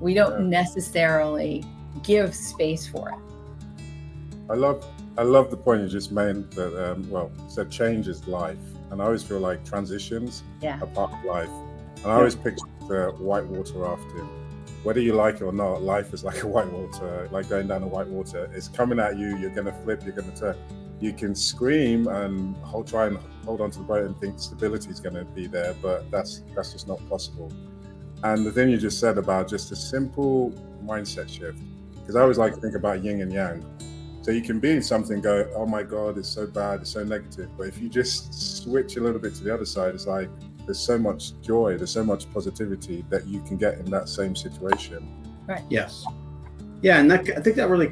We don't necessarily give space for it. I love the point you just made that, said change is life. And I always feel like transitions are part of life. And I always picture the whitewater rafting. Whether you like it or not, life is like a whitewater, like going down the whitewater. It's coming at you, you're going to flip, you're going to turn. You can scream and try and hold on to the boat and think stability is going to be there, but that's just not possible. And the thing you just said about just a simple mindset shift, because I always like to think about yin and yang. So you can be in something, go, oh my God, it's so bad, it's so negative. But if you just switch a little bit to the other side, it's like there's so much joy, there's so much positivity that you can get in that same situation. Right. Yes. Yeah, and I think that really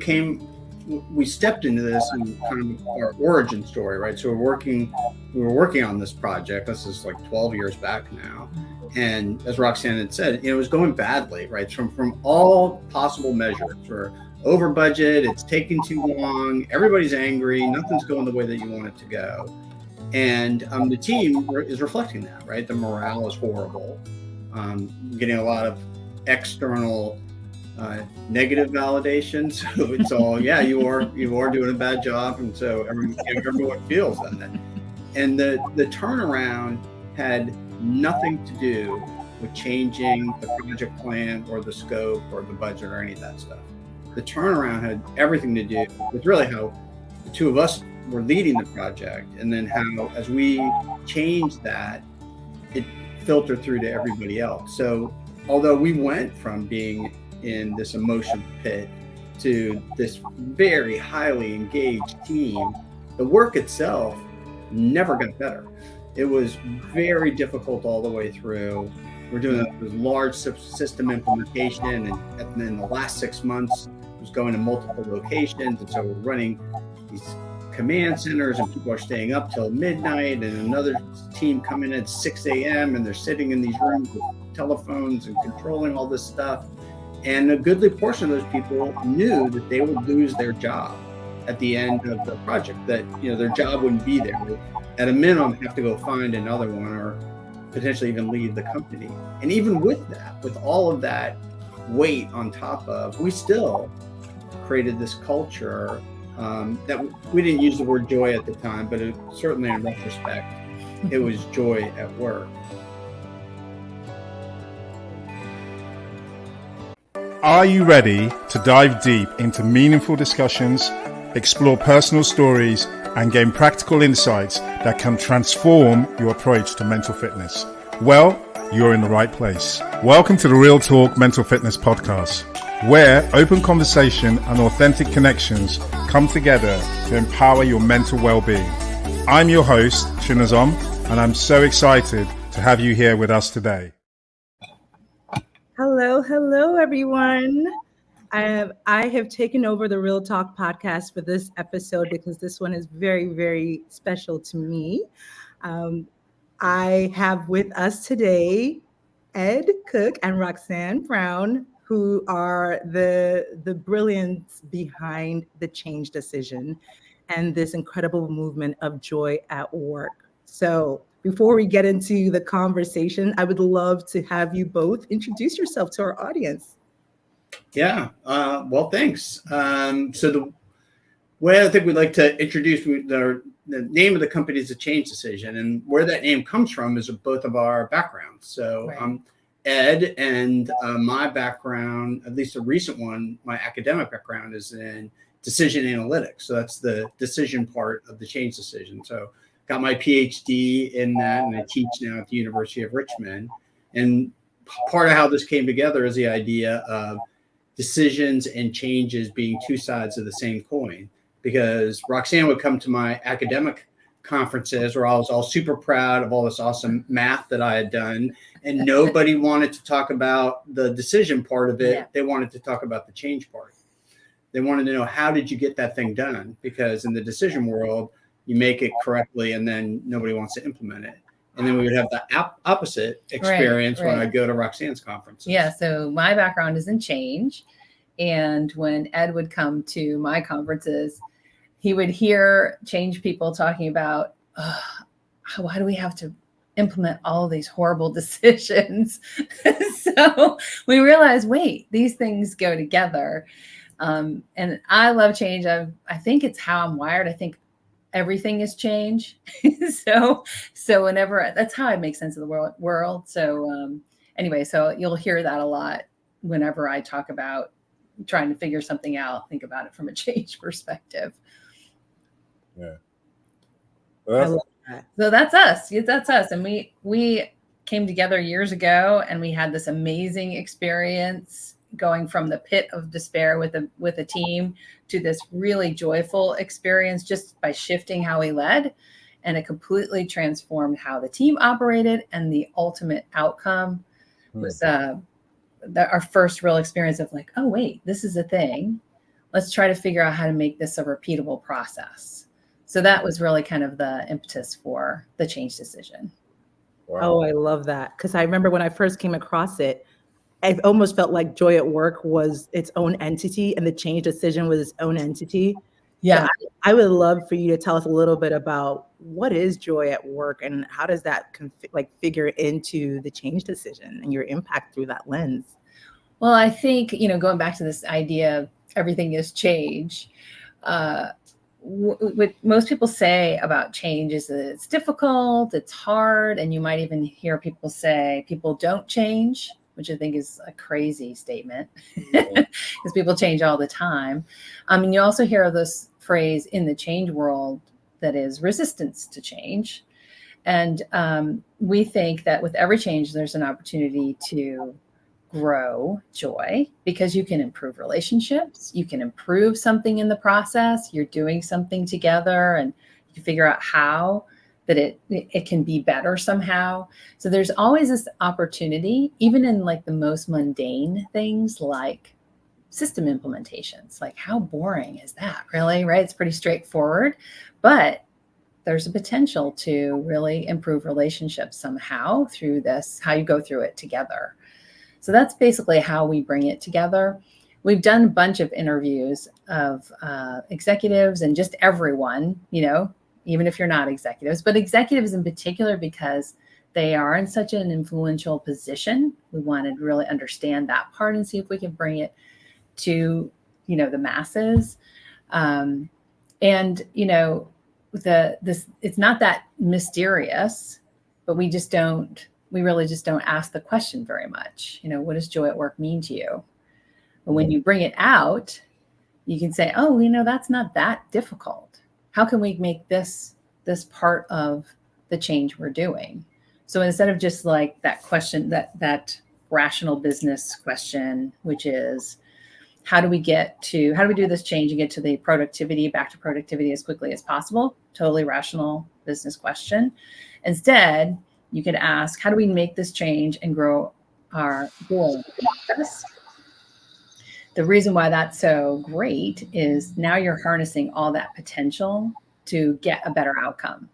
we stepped into this in kind of our origin story, right? So we were working on this project. This is like 12 years back now. And as Roxanne had said, it was going badly, right? From all possible measures. We're over budget, it's taking too long, everybody's angry, nothing's going the way that you want it to go. And the team is reflecting that, right? The morale is horrible. Getting a lot of external negative validation. So it's all, you are doing a bad job. And so everyone feels that. And the turnaround had nothing to do with changing the project plan or the scope or the budget or any of that stuff. The turnaround had everything to do with really how the two of us were leading the project, and then how, as we changed that, it filtered through to everybody else. So although we went from being in this emotion pit to this very highly engaged team, the work itself never got better. It was very difficult all the way through. We're doing a large system implementation, and then the last 6 months was going to multiple locations. And so we're running these command centers, and people are staying up till midnight, and another team coming in at 6 a.m. and they're sitting in these rooms with telephones and controlling all this stuff. And a goodly portion of those people knew that they would lose their job at the end of the project, that their job wouldn't be there. At a minimum, have to go find another one, or potentially even leave the company. And even with that, with all of that weight on top of, we still created this culture that we didn't use the word joy at the time, but certainly in retrospect, it was joy at work. Are you ready to dive deep into meaningful discussions, explore personal stories, and gain practical insights that can transform your approach to mental fitness? Well, you're in the right place. Welcome to the Real Talk Mental Fitness Podcast, where open conversation and authentic connections come together to empower your mental well-being. I'm your host, Shinazom, and I'm so excited to have you here with us today. Hello, everyone. I have taken over the Real Talk podcast for this episode because this one is very, very special to me. I have with us today Ed Cook and Roxanne Brown, who are the brilliance behind the change decision and this incredible movement of joy at work. So before we get into the conversation, I would love to have you both introduce yourself to our audience. Yeah, well, thanks. So the way I think we'd like to introduce the name of the company is A Change Decision, and where that name comes from is both of our backgrounds. So right. Ed, and my background, at least a recent one, my academic background is in decision analytics. So that's the decision part of the change decision. So got my PhD in that, and I teach now at the University of Richmond. And part of how this came together is the idea of decisions and changes being two sides of the same coin. Because Roxanne would come to my academic conferences where I was all super proud of all this awesome math that I had done, and nobody wanted to talk about the decision part of it. Yeah. They wanted to talk about the change part. They wanted to know, how did you get that thing done? Because in the decision world, you make it correctly and then nobody wants to implement it. And then we would have the opposite experience when I go to Roxanne's conferences. Yeah, so my background is in change. And when Ed would come to my conferences, he would hear change people talking about, why do we have to implement all of these horrible decisions. So we realized, wait, these things go together. And I love change. I think it's how I'm wired. I think everything is change. so whenever, that's how I make sense of the world. So anyway, so you'll hear that a lot whenever I talk about trying to figure something out, think about it from a change perspective. Yeah. So that's us. That's us. And we came together years ago, and we had this amazing experience going from the pit of despair with a team to this really joyful experience just by shifting how we led. And it completely transformed how the team operated. And the ultimate outcome was our first real experience of like, oh, wait, this is a thing. Let's try to figure out how to make this a repeatable process. So that was really kind of the impetus for the change decision. Wow. Oh, I love that. Because I remember when I first came across it, I almost felt like joy at work was its own entity and the change decision was its own entity. Yeah. So I would love for you to tell us a little bit about what is joy at work and how does that figure into the change decision and your impact through that lens? Well, I think, going back to this idea of everything is change, what most people say about change is that it's difficult, it's hard, and you might even hear people say people don't change, which I think is a crazy statement because people change all the time. And you also hear this phrase in the change world that is resistance to change. And we think that with every change, there's an opportunity to grow joy because you can improve relationships. You can improve something in the process. You're doing something together and you can figure out how that it can be better somehow. So there's always this opportunity, even in like the most mundane things like system implementations. Like how boring is that really, right? It's pretty straightforward, but there's a potential to really improve relationships somehow through this, how you go through it together. So that's basically how we bring it together. We've done a bunch of interviews of executives and just everyone, even if you're not executives, but executives in particular, because they are in such an influential position. We wanted to really understand that part and see if we can bring it to, the masses. It's not that mysterious, but we really just don't ask the question very much. What does joy at work mean to you? But when you bring it out, you can say, oh, that's not that difficult. How can we make this part of the change we're doing? So instead of just like that question, that rational business question, which is, how do we do this change and get to the back to productivity as quickly as possible? Totally rational business question. Instead, you could ask, how do we make this change and grow our goal process? The reason why that's so great is now you're harnessing all that potential to get a better outcome.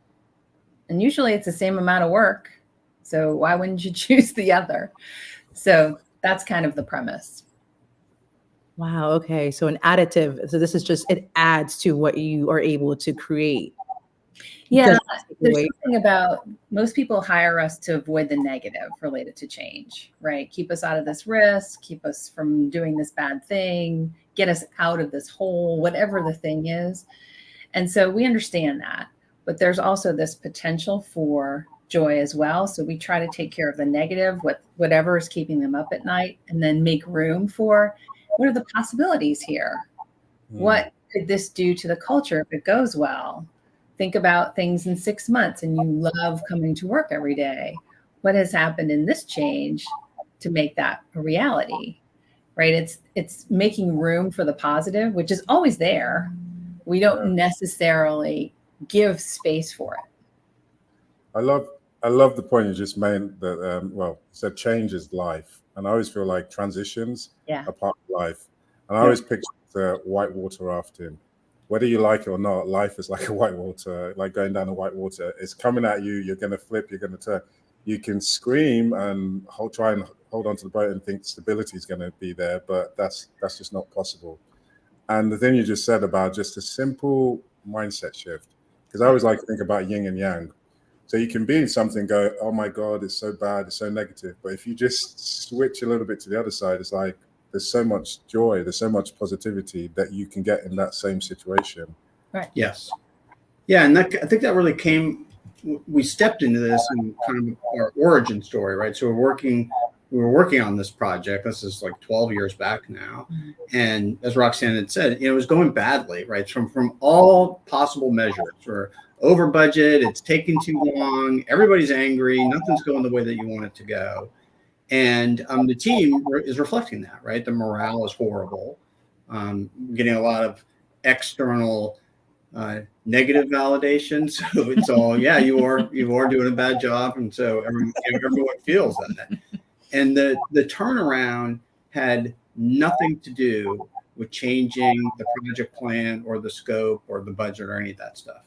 And usually it's the same amount of work. So why wouldn't you choose the other? So that's kind of the premise. Wow. Okay. So an additive. So this is just, it adds to what you are able to create. Yeah. There's something about most people hire us to avoid the negative related to change, right? Keep us out of this risk, keep us from doing this bad thing, get us out of this hole, whatever the thing is. And so we understand that, but there's also this potential for joy as well. So we try to take care of the negative, whatever is keeping them up at night, and then make room for what are the possibilities here? What could this do to the culture if it goes well? Think about things in 6 months and you love coming to work every day. What has happened in this change to make that a reality, right? It's making room for the positive, which is always there. We don't necessarily give space for it. I love the point you just made that, said change is life. And I always feel like transitions are part of life. And I always picture the whitewater rafting. Whether you like it or not, life is like a whitewater, like going down the whitewater. It's coming at you. You're going to flip. You're going to turn. You can scream and try and hold onto the boat and think stability is going to be there, but that's just not possible. And the thing you just said about just a simple mindset shift, because I always like to think about yin and yang. So you can be in something, go, oh my God, it's so bad, it's so negative. But if you just switch a little bit to the other side, it's like there's so much joy, there's so much positivity that you can get in that same situation. Right. Yes. Yeah, and I think that really came. We stepped into this in kind of our origin story, right? So we were working on this project. This is like 12 years back now, and as Roxanne had said, it was going badly, right? From all possible measures. We're over budget. It's taking too long. Everybody's angry. Nothing's going the way that you want it to go, and the team is reflecting that, right? The morale is horrible. Getting a lot of external negative validation. So it's all, yeah, you are doing a bad job. And so everyone feels that. And the turnaround had nothing to do with changing the project plan or the scope or the budget or any of that stuff.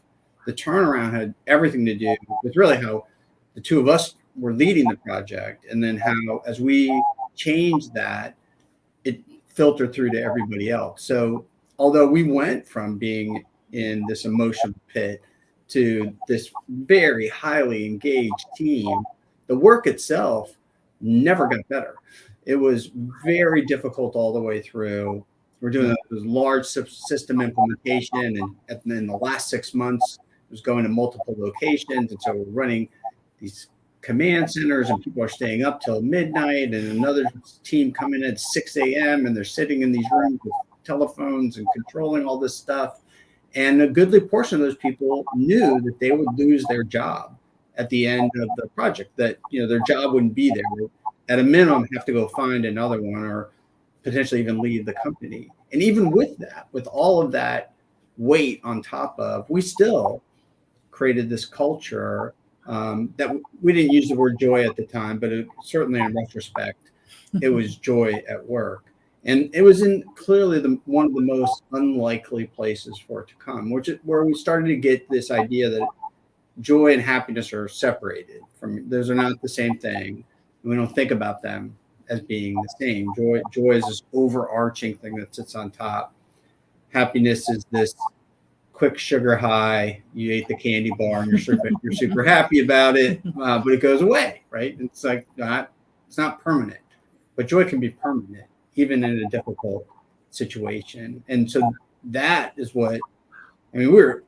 The turnaround had everything to do with really how the two of us were leading the project, and then how, as we changed that, it filtered through to everybody else. So although we went from being in this emotional pit to this very highly engaged team, the work itself never got better. It was very difficult all the way through. We're doing this large system implementation, and in the last 6 months, it was going to multiple locations. And so we're running these command centers, and people are staying up till midnight, and another team coming in at 6 a.m. and they're sitting in these rooms with telephones and controlling all this stuff. And a goodly portion of those people knew that they would lose their job at the end of the project, that their job wouldn't be there. At a minimum, have to go find another one, or potentially even leave the company. And even with that, with all of that weight on top of, we still created this culture that we didn't use the word joy at the time, but certainly in retrospect, it was joy at work. And it was in clearly one of the most unlikely places for it to come, which is where we started to get this idea that joy and happiness are separated from, those are not the same thing. We don't think about them as being the same. Joy is this overarching thing that sits on top. Happiness is this quick sugar high. You ate the candy bar and you're super happy about it, but it goes away, right? It's like it's not permanent, but joy can be permanent, even in a difficult situation. And so that is what, we were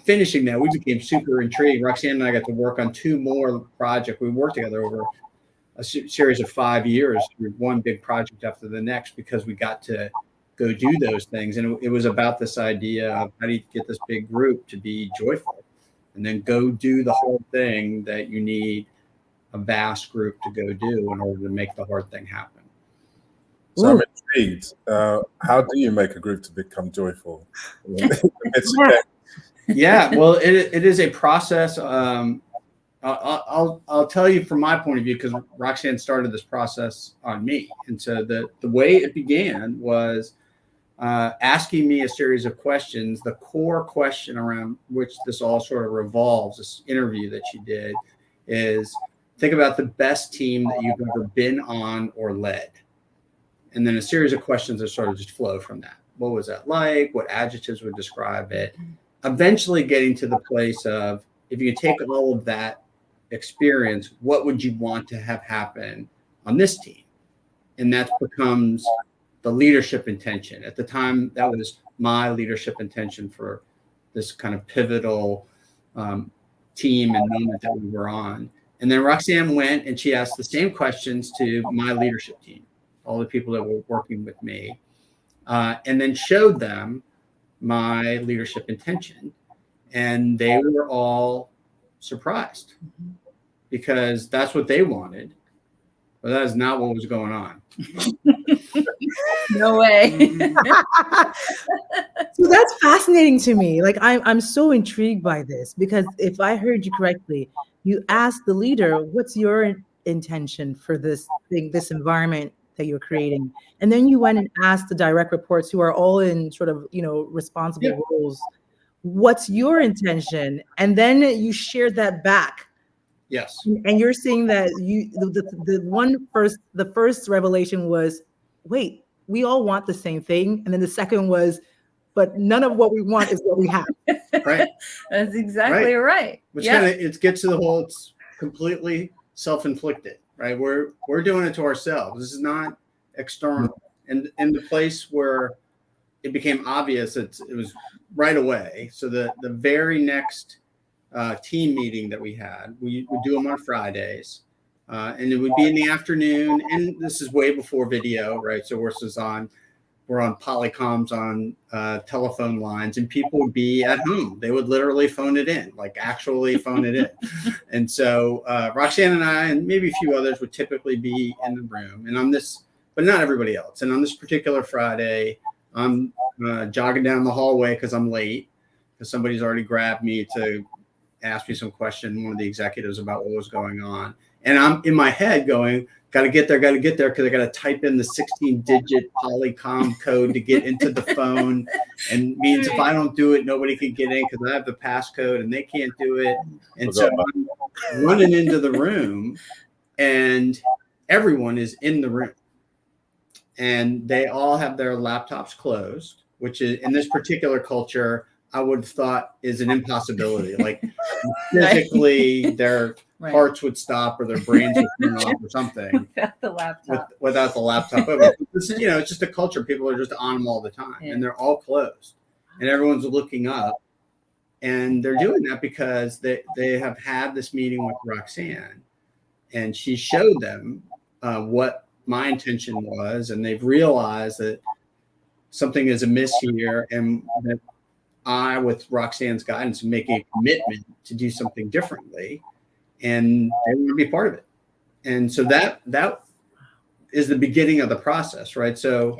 finishing that. We became super intrigued. Roxanne and I got to work on 2 more projects. We worked together over a series of 5 years through one big project after the next, because we got to go do those things. And it was about this idea of how do you get this big group to be joyful, and then go do the whole thing that you need a vast group to go do in order to make the hard thing happen. So I'm intrigued. How do you make a group to become joyful? Yeah, well, it is a process. I'll tell you from my point of view, because Roxanne started this process on me. And so the way it began was asking me a series of questions. The core question around which this all sort of revolves, this interview that she did, is think about the best team that you've ever been on or led. And then a series of questions that sort of just flow from that. What was that like? What adjectives would describe it? Eventually getting to the place of, if you take all of that experience, what would you want to have happen on this team? And that becomes the leadership intention. At the time, that was my leadership intention for this kind of pivotal team and moment that we were on. And then Roxanne went and she asked the same questions to my leadership team, all the people that were working with me, and then showed them my leadership intention. And they were all surprised, because that's what they wanted, but that is not what was going on. No way. So that's fascinating to me. Like, I'm so intrigued by this, because if I heard you correctly, you asked the leader, what's your intention for this thing, this environment that you're creating? And then you went and asked the direct reports, who are all in sort of, responsible roles, what's your intention? And then you shared that back. Yes. And you're saying that the first revelation was, wait, we all want the same thing. And then the second was, but none of what we want is what we have. Right. That's exactly right. Which kind of it gets to the whole, it's completely self-inflicted, right? We're doing it to ourselves. This is not external. And in the place where it became obvious, it was right away. So the very next team meeting that we had, we would do them on Fridays, and it would be in the afternoon. And this is way before video, right? So we're on polycoms on telephone lines, and people would be at home. They would literally phone it in, like actually phone it in. And so Roxanne and I, and maybe a few others, would typically be in the room. And on this, but not everybody else. And on this particular Friday, I'm jogging down the hallway because I'm late, because somebody's already grabbed me to ask me some question, one of the executives, about what was going on. And I'm in my head going, got to get there, because I got to type in the 16-digit polycom code to get into the phone. And means if I don't do it, nobody can get in because I have the passcode and they can't do it. And so I'm running into the room, and everyone is in the room. And they all have their laptops closed, which is, in this particular culture, I would have thought is an impossibility. Like physically, their hearts would stop or their brains would turn off or something. Without the laptop. Without the laptop. It's just a culture. People are just on them all the time, and they're all closed. And everyone's looking up. And they're doing that because they have had this meeting with Roxanne, and she showed them what my intention was, and they've realized that something is amiss here, and that I, with Roxanne's guidance, am making a commitment to do something differently, and they want to be part of it. And so that is the beginning of the process, right? So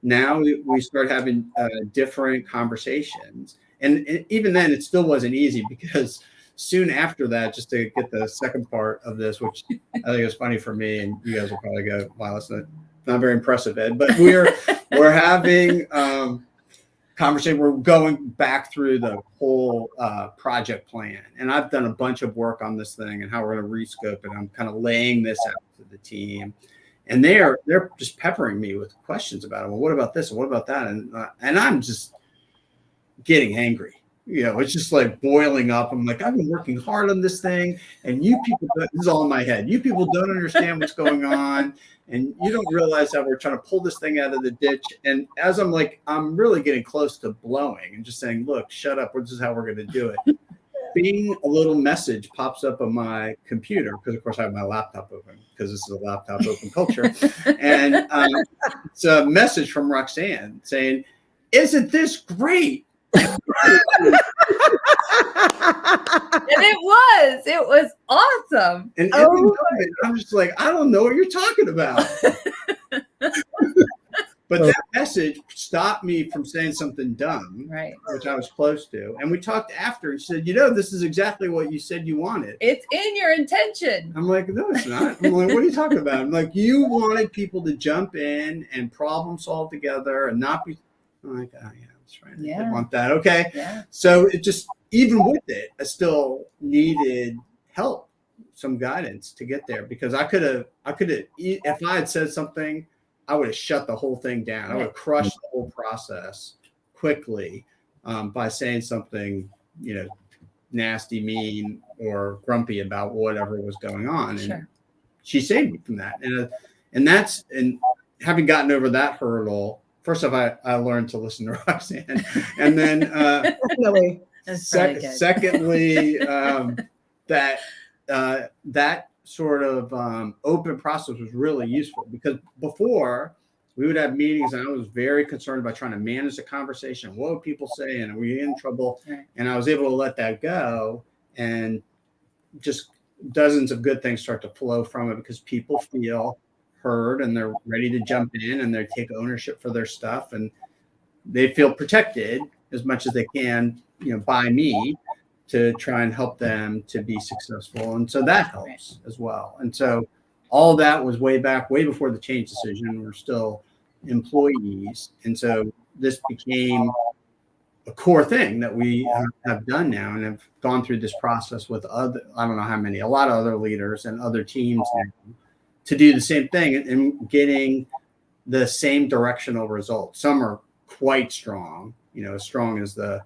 now we start having different conversations, and even then it still wasn't easy, because soon after that, just to get the second part of this, which I think is funny for me, and you guys will probably go, wow, that's not very impressive, Ed, but we're having conversation. We're going back through the whole project plan, and I've done a bunch of work on this thing and how we're going to rescope it. I'm kind of laying this out to the team, and they're just peppering me with questions about it. Well, what about this and what about that? And I'm just getting angry. It's just like boiling up. I'm like, I've been working hard on this thing, and you people, this is all in my head. You people don't understand what's going on, and you don't realize how we're trying to pull this thing out of the ditch. And as I'm really getting close to blowing and just saying, look, shut up. This is how we're going to do it. Being a little message pops up on my computer, because of course I have my laptop open, because this is a laptop open culture. And it's a message from Roxanne saying, isn't this great? And it was awesome. And I'm just like, I don't know what you're talking about. But that message stopped me from saying something dumb, right? Which I was close to. And we talked after, and she said, this is exactly what you said you wanted. It's in your intention. I'm like, no, it's not. I'm like, what are you talking about? I'm like, you wanted people to jump in and problem solve together and not be. I'm like, oh yeah. Right. Yeah. I want that. Okay. Yeah. So it just, even with it, I still needed help, some guidance to get there, because I could have, if I had said something, I would have shut the whole thing down. I would have crushed the whole process quickly by saying something, nasty, mean, or grumpy about whatever was going on. And she saved me from that. And having gotten over that hurdle, first off, I learned to listen to Roxanne, and then secondly, that sort of open process was really useful, because before we would have meetings and I was very concerned about trying to manage the conversation. What would people say? And are we in trouble? And I was able to let that go, and just dozens of good things start to flow from it, because people feel heard and they're ready to jump in and they take ownership for their stuff, and they feel protected as much as they can, by me, to try and help them to be successful. And so that helps as well. And so all that was way before the change decision. We're still employees. And so this became a core thing that we have done now, and have gone through this process with a lot of other leaders and other teams now, to do the same thing and getting the same directional results. Some are quite strong, as strong as the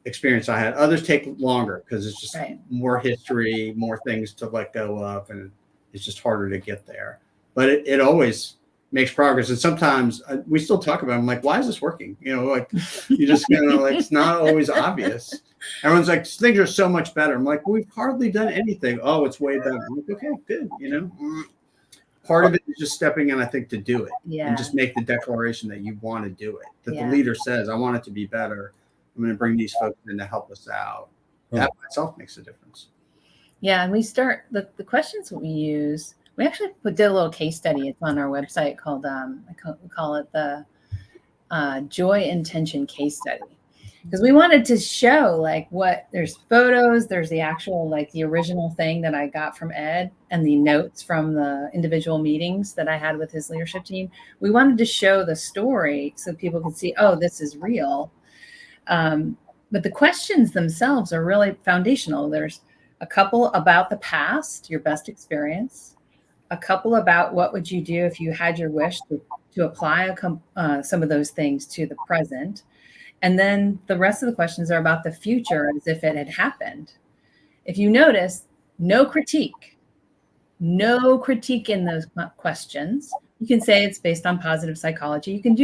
experience I had. Others take longer because it's just more history, more things to let go of, and it's just harder to get there. But it always makes progress. And sometimes we still talk about it. I'm like, why is this working? Like you just like, it's not always obvious. Everyone's like, things are so much better. I'm like, we've hardly done anything. Oh, it's way better. I'm like, okay, good. Part of it is just stepping in, I think, to do it and just make the declaration that you want to do it, that the leader says, I want it to be better. I'm going to bring these folks in to help us out. That itself makes a difference. Yeah. And we start the questions that we use. We actually did a little case study. It's on our website called, we call it the Joy Intention Case Study. Because we wanted to show like there's photos, there's the actual, like the original thing that I got from Ed and the notes from the individual meetings that I had with his leadership team. We wanted to show the story so people could see, oh, this is real. But the questions themselves are really foundational. There's a couple about the past, your best experience, a couple about what would you do if you had your wish to apply some of those things to the present. And then the rest of the questions are about the future as if it had happened. If you notice, no critique in those questions. You can say it's based on positive psychology. You can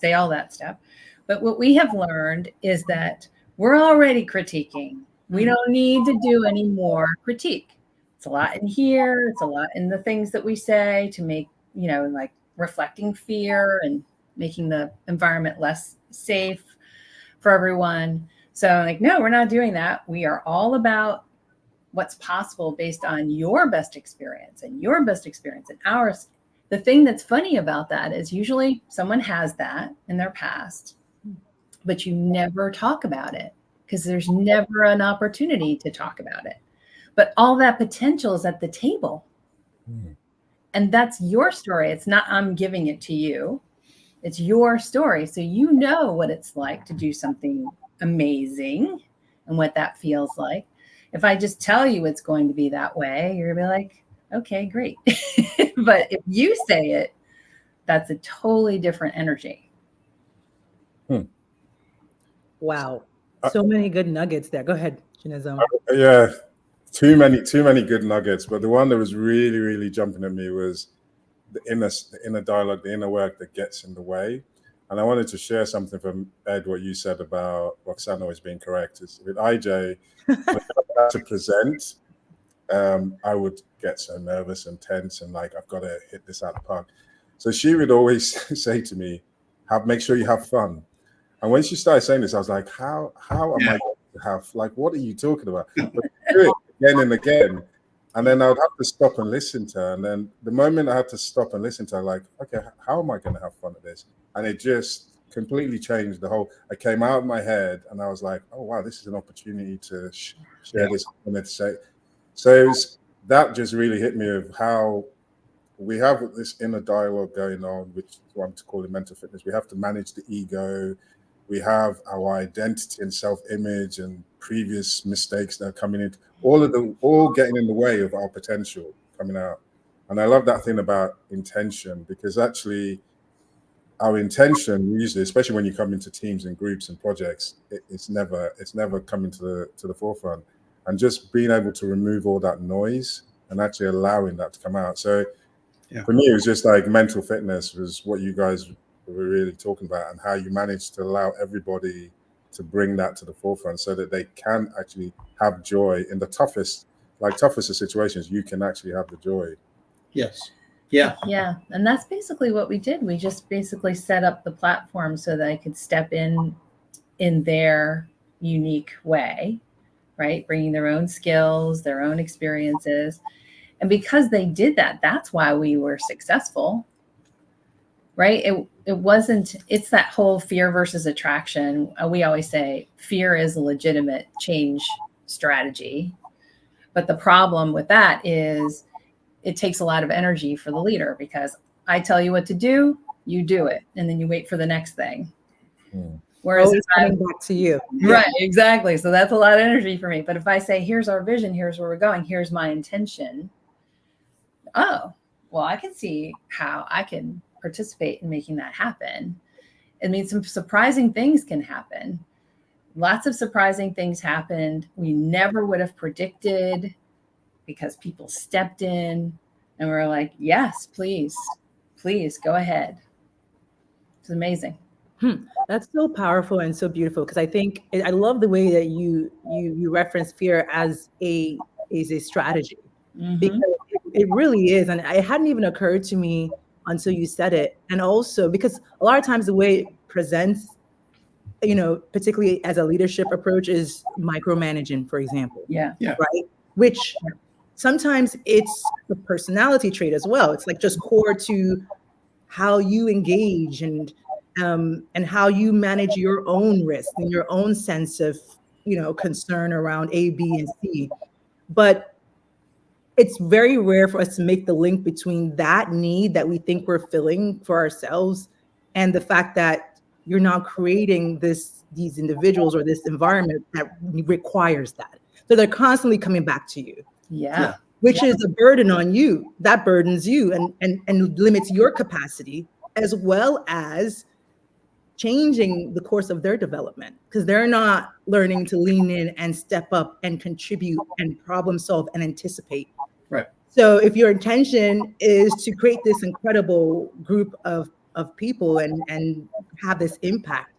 say all that stuff. But what we have learned is that we're already critiquing. We don't need to do any more critique. It's a lot in here. It's a lot in the things that we say to make, like reflecting fear and making the environment less safe for everyone. So like, no, we're not doing that. We are all about what's possible based on your best experience and ours. The thing that's funny about that is usually someone has that in their past, but you never talk about it because there's never an opportunity to talk about it. But all that potential is at the table. And that's your story. It's not, I'm giving it to you. It's your story. So you know what it's like to do something amazing and what that feels like. If I just tell you it's going to be that way, you're going to be like, okay, great. But if you say it, that's a totally different energy. Wow. So many good nuggets there. Go ahead, Janizzo. Yeah, too many good nuggets. But the one that was really, really jumping at me was the inner dialogue, the inner work that gets in the way. And I wanted to share something from Ed, what you said about Roxanne always being correct. Is with IJ, when I had to present, I would get so nervous and tense and like, I've got to hit this out of the park. So she would always say to me, make sure you have fun. And when she started saying this, I was like, how am I going to have, like, what are you talking about? But do it again and again. And then I would have to stop and listen to her. And then the moment I had to stop and listen to her, like, okay, how am I going to have fun at this? And it just completely changed I came out of my head and I was like, oh, wow, this is an opportunity to share this. So that just really hit me of how we have this inner dialogue going on, which is what I'm calling mental fitness. We have to manage the ego. We have our identity and self-image and previous mistakes that are coming in, all getting in the way of our potential coming out. And I love that thing about intention, because actually our intention usually, especially when you come into teams and groups and projects, it's never coming to the forefront. And just being able to remove all that noise and actually allowing that to come out. So for me, it was just like mental fitness was what you guys were really talking about, and how you manage to allow everybody to bring that to the forefront so that they can actually have joy in the toughest of situations. You can actually have the joy. Yes. Yeah. Yeah. And that's basically what we did. We just basically set up the platform so that I could step in their unique way, right? Bringing their own skills, their own experiences. And because they did that, that's why we were successful, right? It's that whole fear versus attraction. We always say fear is a legitimate change strategy. But the problem with that is it takes a lot of energy for the leader, because I tell you what to do, you do it, and then you wait for the next thing. Whereas it's coming back to you. Right, exactly. So that's a lot of energy for me. But if I say, here's our vision, here's where we're going, here's my intention. Oh, well, I can see how I can participate in making that happen. I mean, some surprising things can happen. Lots of surprising things happened. We never would have predicted because people stepped in and were like, yes, please go ahead. It's amazing. That's so powerful and so beautiful, because I think I love the way that you reference fear as a strategy, because it really is, and it hadn't even occurred to me until you said it. And also because a lot of times the way it presents, particularly as a leadership approach, is micromanaging, for example. Yeah. Right. Which sometimes it's a personality trait as well. It's like just core to how you engage and how you manage your own risk and your own sense of, concern around A, B, and C. But it's very rare for us to make the link between that need that we think we're filling for ourselves and the fact that you're now creating these individuals or this environment that requires that. So they're constantly coming back to you. Yeah. Which is a burden on you. That burdens you and limits your capacity, as well as changing the course of their development, because they're not learning to lean in and step up and contribute and problem solve and anticipate. Right. So if your intention is to create this incredible group of people and have this impact,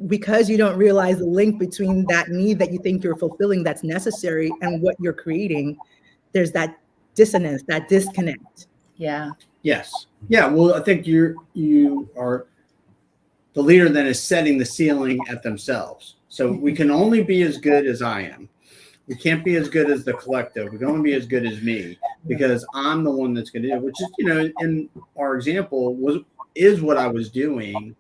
because you don't realize the link between that need that you think you're fulfilling that's necessary and what you're creating, there's that dissonance, that disconnect. Yeah. Yes. Yeah. Well, I think you are the leader then is setting the ceiling at themselves. So we can only be as good as I am. We can't be as good as the collective. We can only be as good as me, because I'm the one that's going to do it, which is, in our example is what I was doing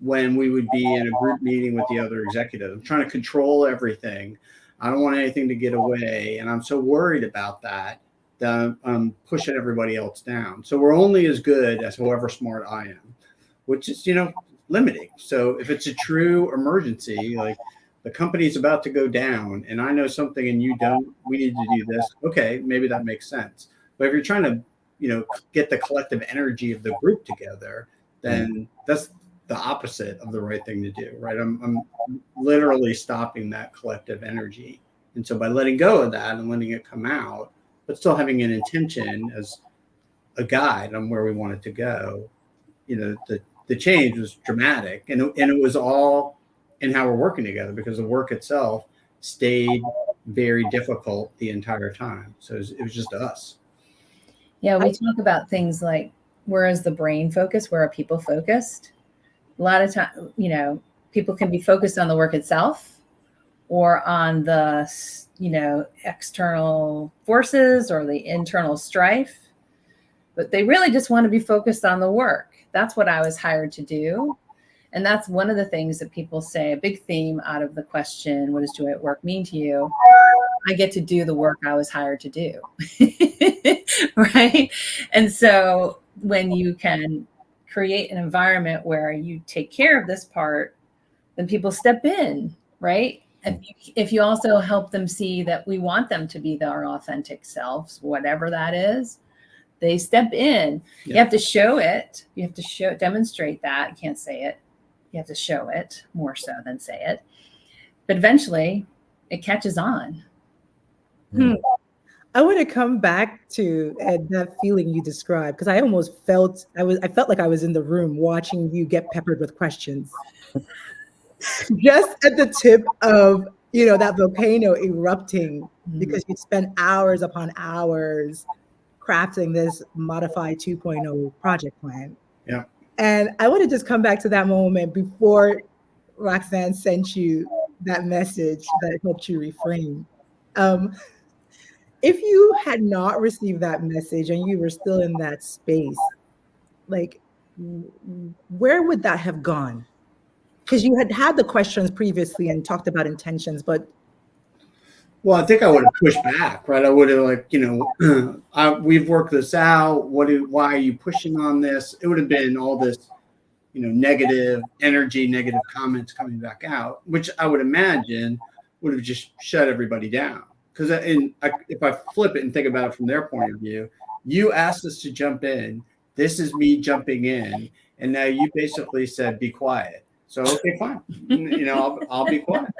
when we would be in a group meeting with the other executives. I'm trying to control everything. I don't want anything to get away. And I'm so worried about that I'm pushing everybody else down. So we're only as good as however smart I am, which is, limiting. So if it's a true emergency, like the company's about to go down and I know something and you don't, we need to do this. Okay, maybe that makes sense. But if you're trying to, get the collective energy of the group together, then that's the opposite of the right thing to do, right? I'm literally stopping that collective energy. And so by letting go of that and letting it come out, but still having an intention as a guide on where we want it to go, the change was dramatic, and it was all in how we're working together, because the work itself stayed very difficult the entire time. So it was just us. Yeah, we talk about things like, where is the brain focused? Where are people focused? A lot of time, people can be focused on the work itself or on the, external forces or the internal strife, but they really just want to be focused on the work. That's what I was hired to do. And that's one of the things that people say, a big theme out of the question, what does joy at work mean to you? I get to do the work I was hired to do. Right? And so when you can create an environment where you take care of this part, then people step in, right? And if you also help them see that we want them to be their authentic selves, whatever that is, they step in. Yeah. You have to show it. You have to demonstrate that. You can't say it. You have to show it more so than say it. But eventually it catches on. I want to come back to Ed, that feeling you described, because I almost felt like I was in the room watching you get peppered with questions. Just at the tip of, that volcano erupting, because you spent hours upon hours crafting this modified 2.0 project plan. Yeah. And I want to just come back to that moment before Roxanne sent you that message that helped you reframe. If you had not received that message and you were still in that space, like, where would that have gone? Because you had the questions previously and talked about intentions, but. Well, I think I would have pushed back, right? I would have we've worked this out. Why are you pushing on this? It would have been all this, negative energy, negative comments coming back out, which I would imagine would have just shut everybody down. Because if I flip it and think about it from their point of view, you asked us to jump in, This is me jumping in. And now you basically said, be quiet. So, okay, fine. I'll be quiet.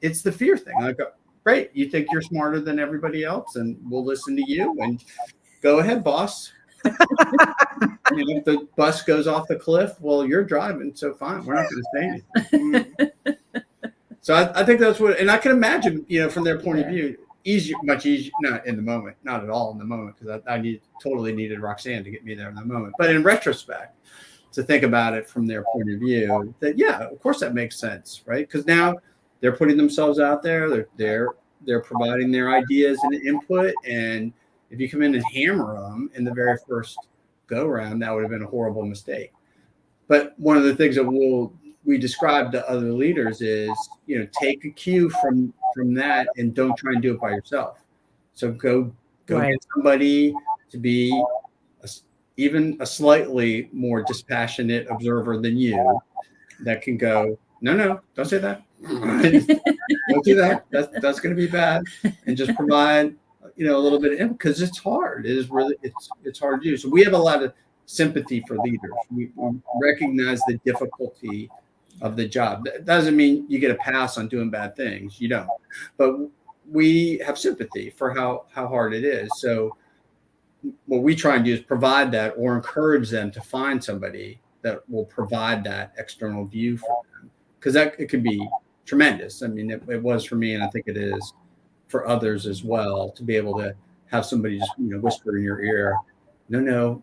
It's the fear thing. Like, great. You think you're smarter than everybody else and we'll listen to you and go ahead, boss. If the bus goes off the cliff, well, you're driving. So fine. We're not going to say anything. So I think that's what, and I can imagine, from their point of view, much easier, not in the moment, not at all in the moment, because I totally needed Roxanne to get me there in the moment. But in retrospect, to think about it from their point of view, that of course that makes sense, right? Because now they're putting themselves out there, they're providing their ideas and input, and if you come in and hammer them in the very first go round, that would have been a horrible mistake. But one of the things that we describe to other leaders is, take a cue from that and don't try and do it by yourself. So go get somebody to be even a slightly more dispassionate observer than you that can go, no, don't say that. Don't do that. That's going to be bad. And just provide, a little bit of input, because it's hard. It is really, it's hard to do. So we have a lot of sympathy for leaders. We recognize the difficulty of the job. That doesn't mean you get a pass on doing bad things. You don't. But we have sympathy for how hard it is. So what we try and do is provide that, or encourage them to find somebody that will provide that external view for them, because it could be tremendous. I mean, it was for me, and I think it is for others as well, to be able to have somebody just whisper in your ear, no,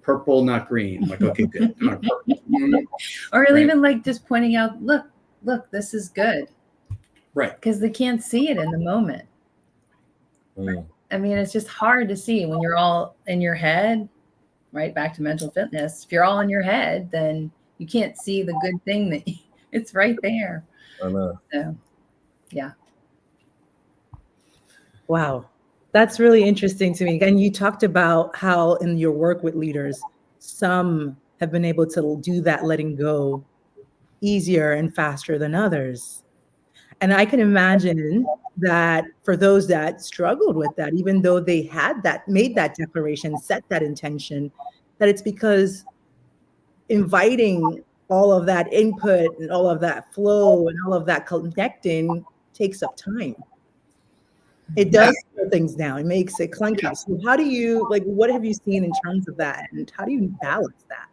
purple, not green. I'm like, okay, good. Not purple. Or even like just pointing out, look, this is good. Right. Because they can't see it in the moment. I mean, it's just hard to see when you're all in your head, right? Back to mental fitness. If you're all in your head, then you can't see the good thing that it's right there. I know. So, yeah. Wow. That's really interesting to me. And you talked about how in your work with leaders, some have been able to do that letting go easier and faster than others. And I can imagine that for those that struggled with that, even though they had made that declaration, set that intention, that it's because inviting all of that input and all of that flow and all of that connecting takes up time. It does slow things down. It makes it clunky. Yeah. So how do you, what have you seen in terms of that? And how do you balance that?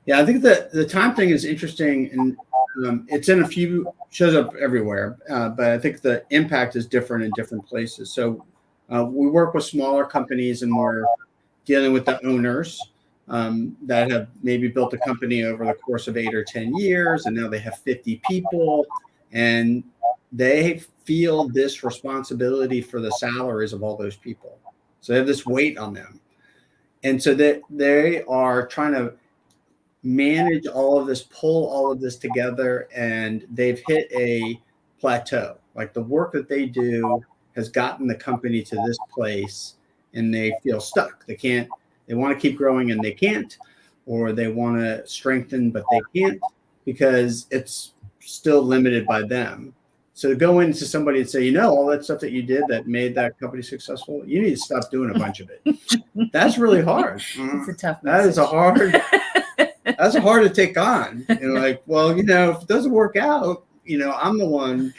Yeah, I think that the time thing is interesting, and it's in shows up everywhere, but I think the impact is different in different places. So we work with smaller companies, and we're dealing with the owners that have maybe built a company over the course of 8 or 10 years, and now they have 50 people, and they feel this responsibility for the salaries of all those people. So they have this weight on them. And so they are trying to manage all of this, pull all of this together, and they've hit a plateau. Like, the work that they do has gotten the company to this place, and they feel stuck. They want to keep growing and they can't, or they want to strengthen, but they can't, because it's still limited by them. So to go into somebody and say, all that stuff that you did that made that company successful, you need to stop doing a bunch of it. That's really hard. It's a tough message. That's hard to take on. If it doesn't work out, I'm the one,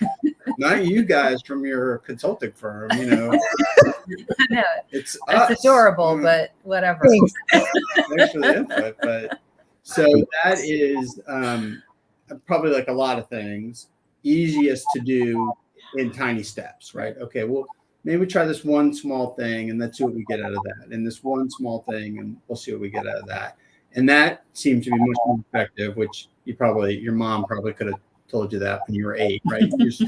not you guys from your consulting firm, I know. It's adorable, but whatever. Thanks for the input. But so that is probably, like a lot of things, easiest to do in tiny steps, right? Okay, well, maybe try this one small thing and let's see what we get out of that. And this one small thing, and we'll see what we get out of that. And that seems to be much more effective, which your mom probably could have told you that when you were 8, right? You just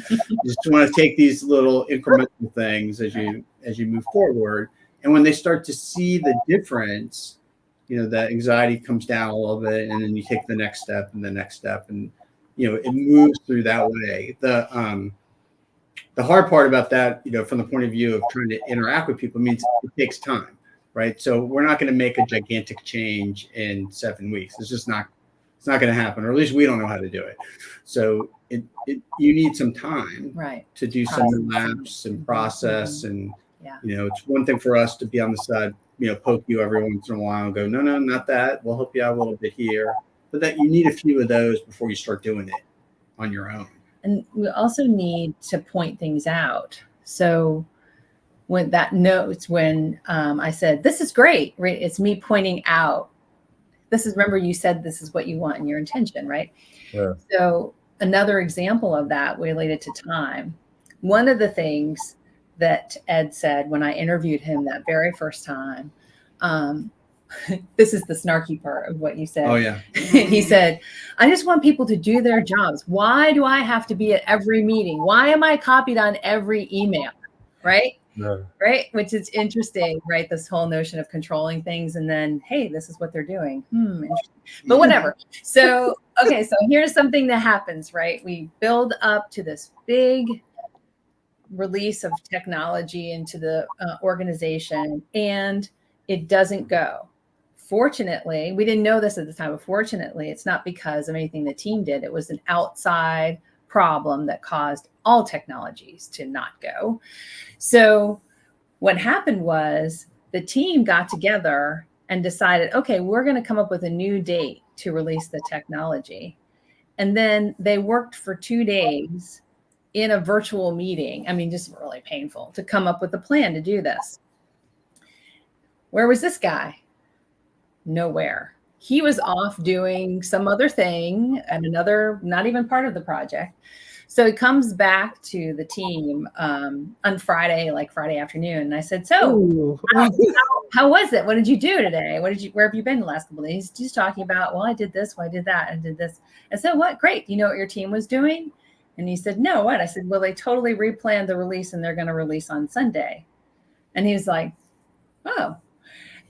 want to take these little incremental things as you move forward. And when they start to see the difference, that anxiety comes down a little bit, and then you take the next step and the next step, and it moves through that way. The hard part about that, from the point of view of trying to interact with people, means it takes time, right? So we're not going to make a gigantic change in 7 weeks. It's just not. It's not going to happen, or at least we don't know how to do it. So you need some time, right, to do some labs and process and Yeah. It's one thing for us to be on the side, poke you every once in a while and go, no, not that. We'll help you out a little bit here. But that you need a few of those before you start doing it on your own. And we also need to point things out. So when that notes, when I said, this is great, right? It's me pointing out, remember you said this is what you want in your intention, right? Yeah. So another example of that related to time. One of the things that Ed said when I interviewed him that very first time, this is the snarky part of what you said. Oh, yeah. He said, I just want people to do their jobs. Why do I have to be at every meeting? Why am I copied on every email? Right? Yeah. Right? Which is interesting, right? This whole notion of controlling things and then, hey, this is what they're doing. Interesting. But whatever. So, okay, so here's something that happens, right? We build up to this big release of technology into the organization, and it doesn't go. Fortunately, we didn't know this at the time, but fortunately, it's not because of anything the team did. It was an outside problem that caused all technologies to not go. So what happened was the team got together and decided, okay, we're going to come up with a new date to release the technology. And then they worked for 2 days in a virtual meeting. I mean, just really painful to come up with a plan to do this. Where was this guy? Nowhere. He was off doing some other thing and another, not even part of the project. So he comes back to the team on Friday, like Friday afternoon. And I said, so how was it? What did you do today? Where have you been the last couple of days? He's talking about, well, I did this, well, I did that, I did this. I said, what? Great. You know what your team was doing? And he said, no, what? I said, well, they totally replanned the release and they're going to release on Sunday. And he was like, oh.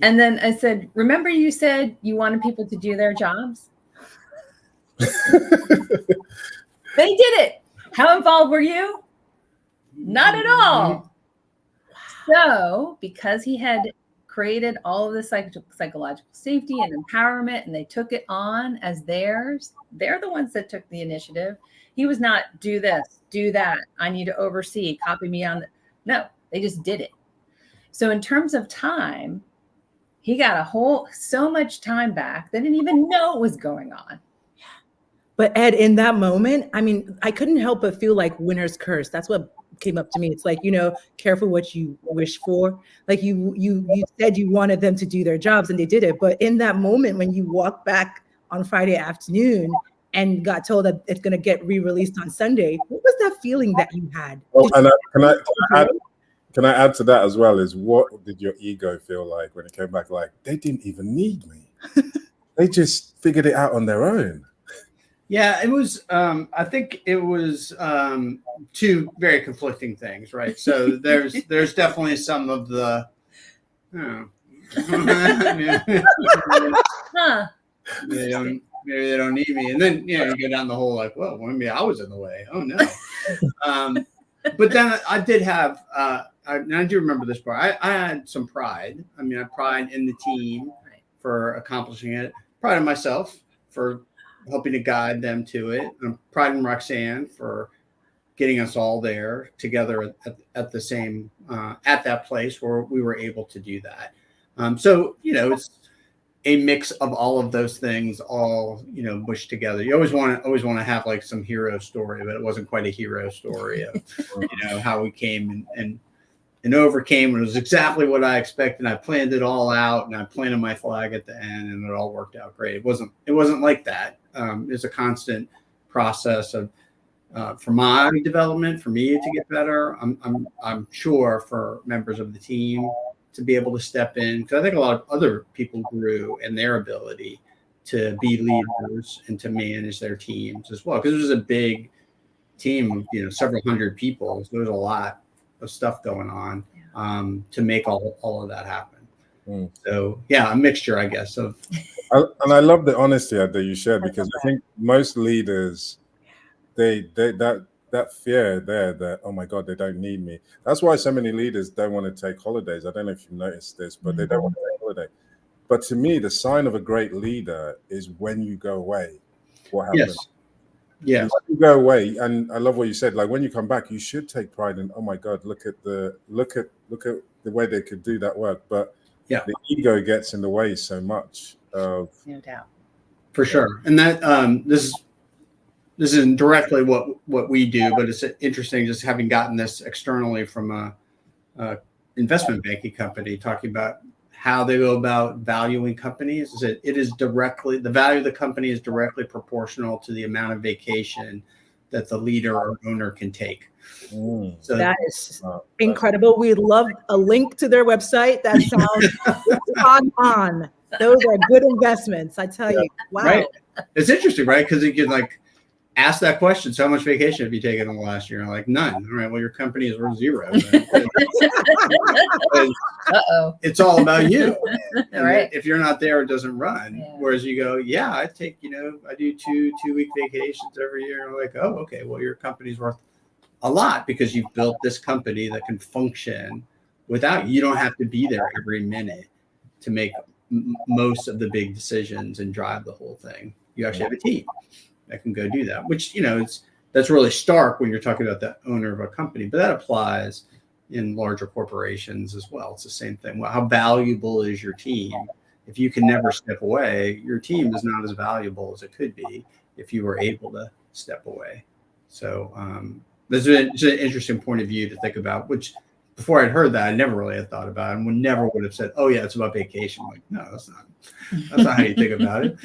And then I said, remember you said you wanted people to do their jobs? They did it. How involved were you? Not at all. So because he had created all of the psychological safety and empowerment, and they took it on as theirs, they're the ones that took the initiative. He was not, do this, do that, I need to oversee, copy me on. No, they just did it. So in terms of time, he got so much time back. They didn't even know what was going on. But Ed, in that moment, I mean, I couldn't help but feel like winner's curse. That's what came up to me. It's like, careful what you wish for. Like you said you wanted them to do their jobs and they did it. But in that moment, when you walk back on Friday afternoon and got told that it's going to get re-released on Sunday, what was that feeling that you had? Oh, can I add to that as well? Is what did your ego feel like when it came back? Like, they didn't even need me. They just figured it out on their own. Yeah, it was, I think it was two very conflicting things, right? So there's definitely some of the, maybe they don't need me. And then, you go down the whole like, well, maybe I was in the way. Oh, no. But then I did have, I do remember this part. I had some pride. I mean, I pride in the team for accomplishing it. Pride in myself for helping to guide them to it. And pride in Roxanne for getting us all there together at the same, at that place where we were able to do that. So, it's a mix of all of those things, all, mushed together. You always want to have like some hero story, but it wasn't quite a hero story of, how we came and overcame. It was exactly what I expected. I planned it all out and I planted my flag at the end and it all worked out great. It wasn't like that. It's a constant process of, for my development, for me to get better. I'm sure for members of the team to be able to step in, because I think a lot of other people grew in their ability to be leaders and to manage their teams as well. Because it was a big team of several hundred people. So there's a lot of stuff going on to make all of that happen. So yeah, a mixture, I guess, of. And I love the honesty that you shared, because I think most leaders, that fear there that, oh my God, they don't need me. That's why so many leaders don't want to take holidays. I don't know if you've noticed this, but they don't want to take holiday. But to me, the sign of a great leader is when you go away, what happens? Yeah. You go away, and I love what you said. Like when you come back, you should take pride in. Oh my God, look at the way they could do that work. But the ego gets in the way so much. No doubt. For sure. And that this isn't directly what we do, but it's interesting just having gotten this externally from a investment banking company talking about how they go about valuing companies. Is it is directly, the value of the company is directly proportional to the amount of vacation that the leader or owner can take. So that is incredible. We'd love a link to their website. That sounds spot on. Those are good investments, I tell you. Wow. Right. It's interesting, right? Because you can like ask that question. So how much vacation have you taken in the last year? And like, none. All right. Well, your company is worth zero. It's all about you. And right. If you're not there, it doesn't run. Yeah. Whereas you go, yeah, I take, I do two-week vacations every year. And I'm like, oh, okay. Well, your company's worth a lot because you've built this company that can function without you. You don't have to be there every minute to make most of the big decisions and drive the whole thing. You actually have a team that can go do that, which, that's really stark when you're talking about the owner of a company, but that applies in larger corporations as well. It's the same thing. Well, how valuable is your team? If you can never step away, your team is not as valuable as it could be if you were able to step away. So this is an interesting point of view to think about, which before I'd heard that, I never really had thought about it and never would have said, oh yeah, it's about vacation. Like, no, that's not how you think about it.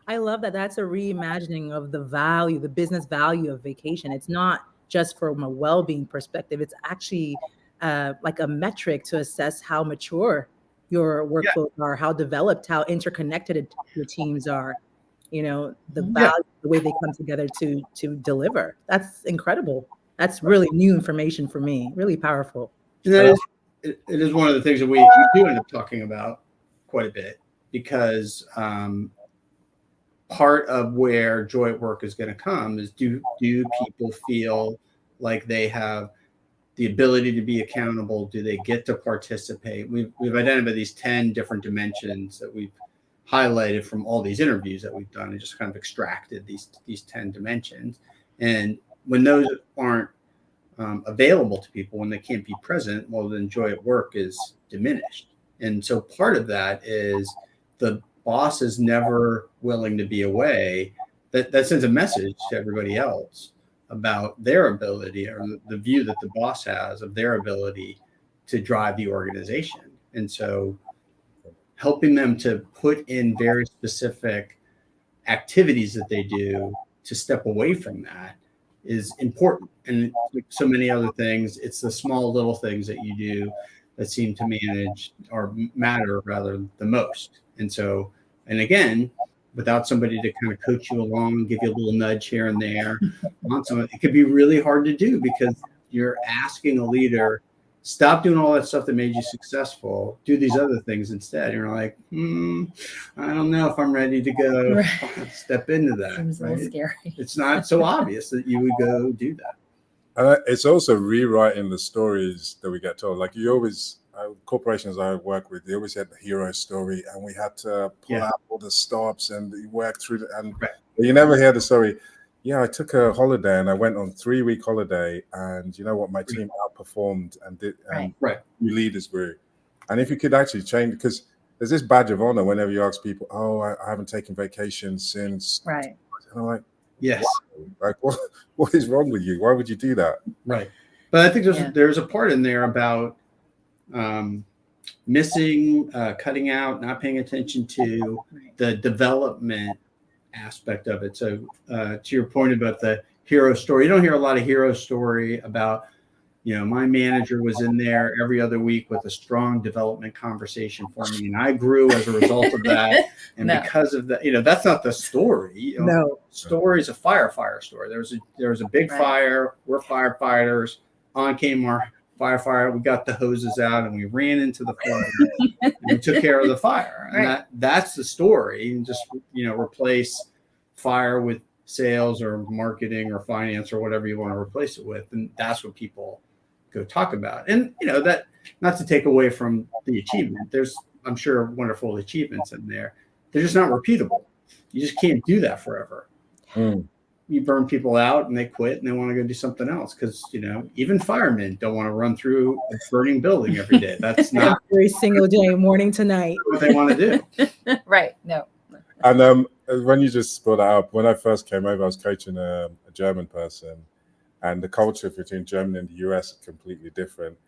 I love that. That's a reimagining of the value, the business value of vacation. It's not just from a well-being perspective. It's actually like a metric to assess how mature your workflows are, how developed, how interconnected your teams are. The value, the way they come together to deliver. That's incredible. That's really new information for me. Really powerful. It is one of the things that we do end up talking about quite a bit because part of where joy at work is going to come is do people feel like they have the ability to be accountable? Do they get to participate? We've identified these 10 different dimensions that we've highlighted from all these interviews that we've done and just kind of extracted these 10 dimensions. And when those aren't available to people, when they can't be present, well, then joy at work is diminished. And so part of that is the boss is never willing to be away. That sends a message to everybody else about their ability or the view that the boss has of their ability to drive the organization. And so helping them to put in very specific activities that they do to step away from that is important. And like so many other things, it's the small little things that you do that seem to manage or matter rather the most. And so, and again, without somebody to kind of coach you along and give you a little nudge here and there, it could be really hard to do because you're asking a leader, stop doing all that stuff that made you successful, do these other things instead. And you're like, I don't know if I'm ready to go step into that. Seems a little scary. It's not so obvious that you would go do that. It's also rewriting the stories that we get told. Like you always, corporations I work with, they always had the hero story, and we had to pull out all the stops and work through and you never hear the story. Yeah, I took a holiday and I went on 3-week holiday, and you know what? My team outperformed and did, and new leaders grew. And if you could actually change, because there's this badge of honor whenever you ask people, "Oh, I haven't taken vacation since," and I'm like, "Yes, like what is wrong with you? Why would you do that?" Right. But I think there's a part in there about missing, cutting out, not paying attention to the development aspect of it. So to your point about the hero story, you don't hear a lot of hero story about, my manager was in there every other week with a strong development conversation for me, and I grew as a result of that. And because of that, that's not the story. Story is a firefighter story. There was a big fire. We're firefighters. On came our firefighter. We got the hoses out and we ran into the fire and we took care of the fire. And that's the story. And just, replace fire with sales or marketing or finance or whatever you want to replace it with. And that's what people go talk about. And, that not to take away from the achievement, there's, I'm sure, wonderful achievements in there. They're just not repeatable. You just can't do that forever. you burn people out and they quit and they want to go do something else. Because, even firemen don't want to run through a burning building every day. That's not every single day, morning to night, what they want to do. Right. No. And when you just brought that up, when I first came over, I was coaching a German person, and the culture between Germany and the US is completely different.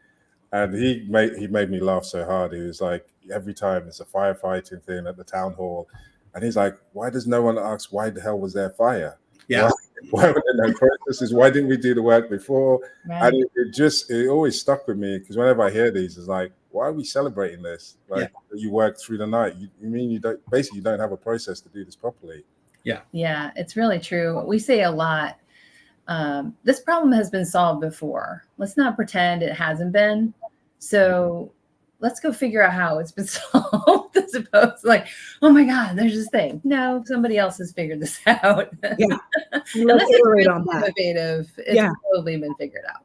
And he made me laugh so hard. He was like, every time it's a firefighting thing at the town hall, and he's like, why does no one ask why the hell was there fire? Yeah. Why were there no processes? Why didn't we do the work before? Right. And it always stuck with me, because whenever I hear these, it's like, why are we celebrating this? Like, you work through the night. You mean you don't have a process to do this properly? Yeah. Yeah, it's really true. We say a lot. This problem has been solved before. Let's not pretend it hasn't been. So let's go figure out how it's been solved, as opposed to like, oh my God, there's this thing. No, somebody else has figured this out. Yeah. Unless it's really innovative, it's probably been figured out.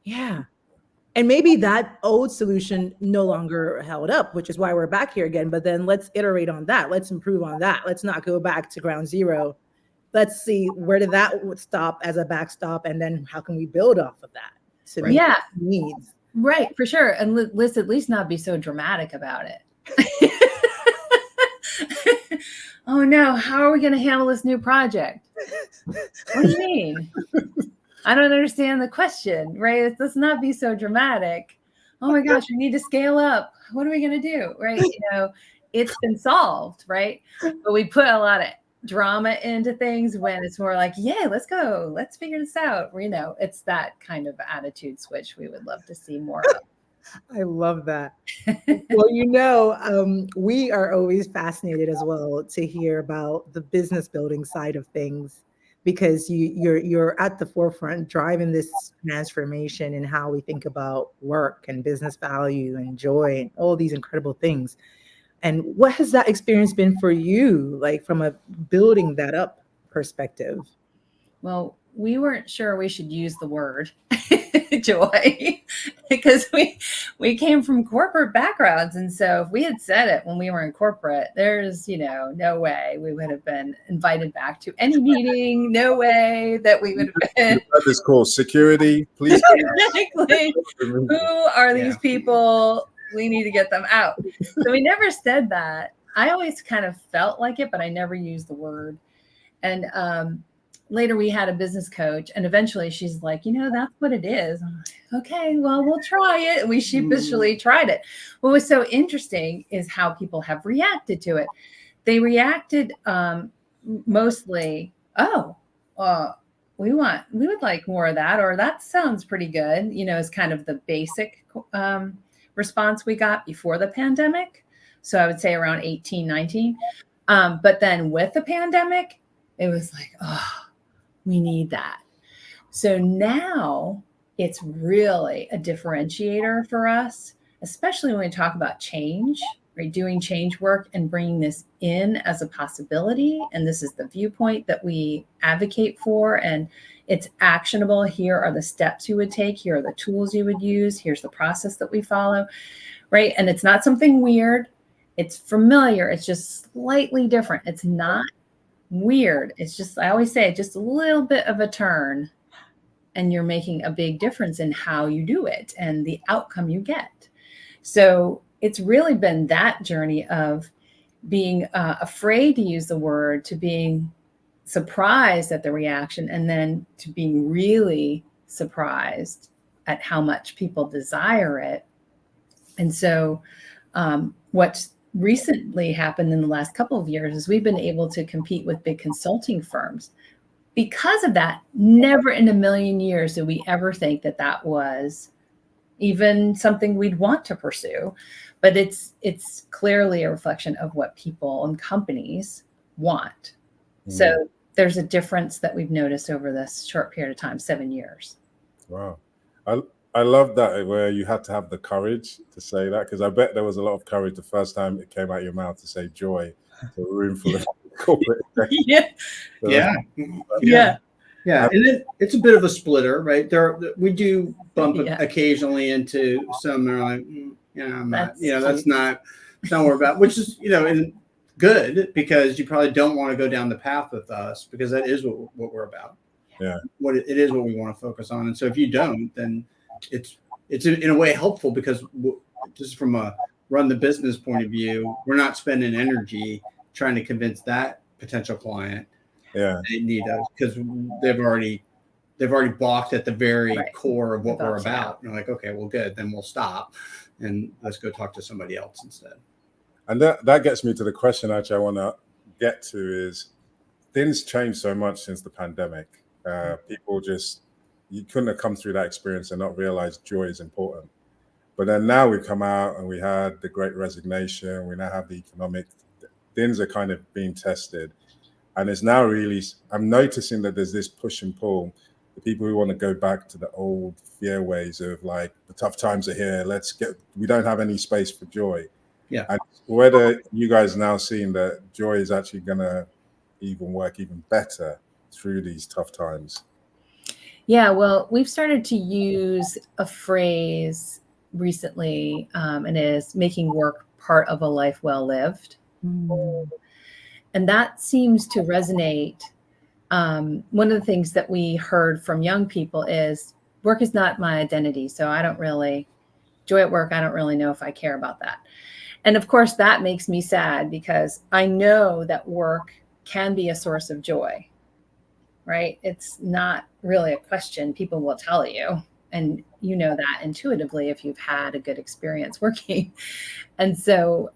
Yeah. And maybe that old solution no longer held up, which is why we're back here again. But then let's iterate on that. Let's improve on that. Let's not go back to ground zero. Let's see, where did that stop as a backstop? And then how can we build off of that? So needs. Right, for sure. And let's at least not be so dramatic about it. Oh no, how are we going to handle this new project? What do you mean? I don't understand the question, right? Let's not be so dramatic. Oh my gosh, we need to scale up. What are we going to do, right? It's been solved, right? But we put a lot of drama into things when it's more like, yeah, let's go. Let's figure this out. It's that kind of attitude switch we would love to see more of. I love that. Well, we are always fascinated as well to hear about the business building side of things, because you're at the forefront driving this transformation in how we think about work and business value and joy and all these incredible things. And what has that experience been for you, like from a building that up perspective? Well, we weren't sure we should use the word joy, because we came from corporate backgrounds. And so if we had said it when we were in corporate, there's, no way we would have been invited back to any meeting. No way that we would have been. That is called security, please. Exactly. Who are these people? We need to get them out. So we never said that. I always kind of felt like it, but I never used the word. And later we had a business coach, and eventually she's like, that's what it is. I'm like, okay, well, we'll try it. We sheepishly tried it. What was so interesting is how people have reacted to it. They reacted mostly, we would like more of that, or that sounds pretty good, is kind of the basic response we got before the pandemic. So I would say around 18, 19. But then with the pandemic, it was like, we need that. So now it's really a differentiator for us, especially when we talk about change, right? Doing change work and bringing this in as a possibility. And this is the viewpoint that we advocate for. And it's actionable. Here are the steps you would take. Here are the tools you would use. Here's the process that we follow, right? And it's not something weird. It's familiar. It's just slightly different. It's not weird. It's just, I always say, just a little bit of a turn, and you're making a big difference in how you do it and the outcome you get. So it's really been that journey of being afraid to use the word, to being surprised at the reaction, and then to being really surprised at how much people desire it. And so what's recently happened in the last couple of years is we've been able to compete with big consulting firms. Because of that, never in a million years did we ever think that that was even something we'd want to pursue. But it's clearly a reflection of what people and companies want. Mm. So there's a difference that we've noticed over this short period of time, 7 years. Wow. I love that, where you had to have the courage to say that, because I bet there was a lot of courage the first time it came out of your mouth to say joy to a room full of corporate executives. Yeah. And it's a bit of a splitter, right? We do bump occasionally into some that are like, I'm not, that's not what we're about, which is, and good, because you probably don't want to go down the path with us, because that is what we're about. Yeah. It is what we want to focus on. And so if you don't, then it's in a way helpful, because just from a run the business point of view, we're not spending energy trying to convince that potential client they need us, because they've already balked at the very core of what we're about. You're like, okay, well, good, then we'll stop and let's go talk to somebody else instead. And that gets me to the question actually I want to get to is, things changed so much since the pandemic. People you couldn't have come through that experience and not realize joy is important. But then now we come out and we had the Great Resignation. We now have the economic things are kind of being tested. And it's now really, I'm noticing that there's this push and pull. The people who want to go back to the old fear ways of like, the tough times are here. We don't have any space for joy. Yeah. And whether you guys now seeing that joy is actually going to even work even better through these tough times. Yeah, well, we've started to use a phrase recently, and it is making work part of a life well lived. And that seems to resonate. One of the things that we heard from young people is work is not my identity. So I don't really joy at work. I don't really know if I care about that. And of course, that makes me sad, because I know that work can be a source of joy, right? It's not really a question. People will tell you, and you know that intuitively if you've had a good experience working. And so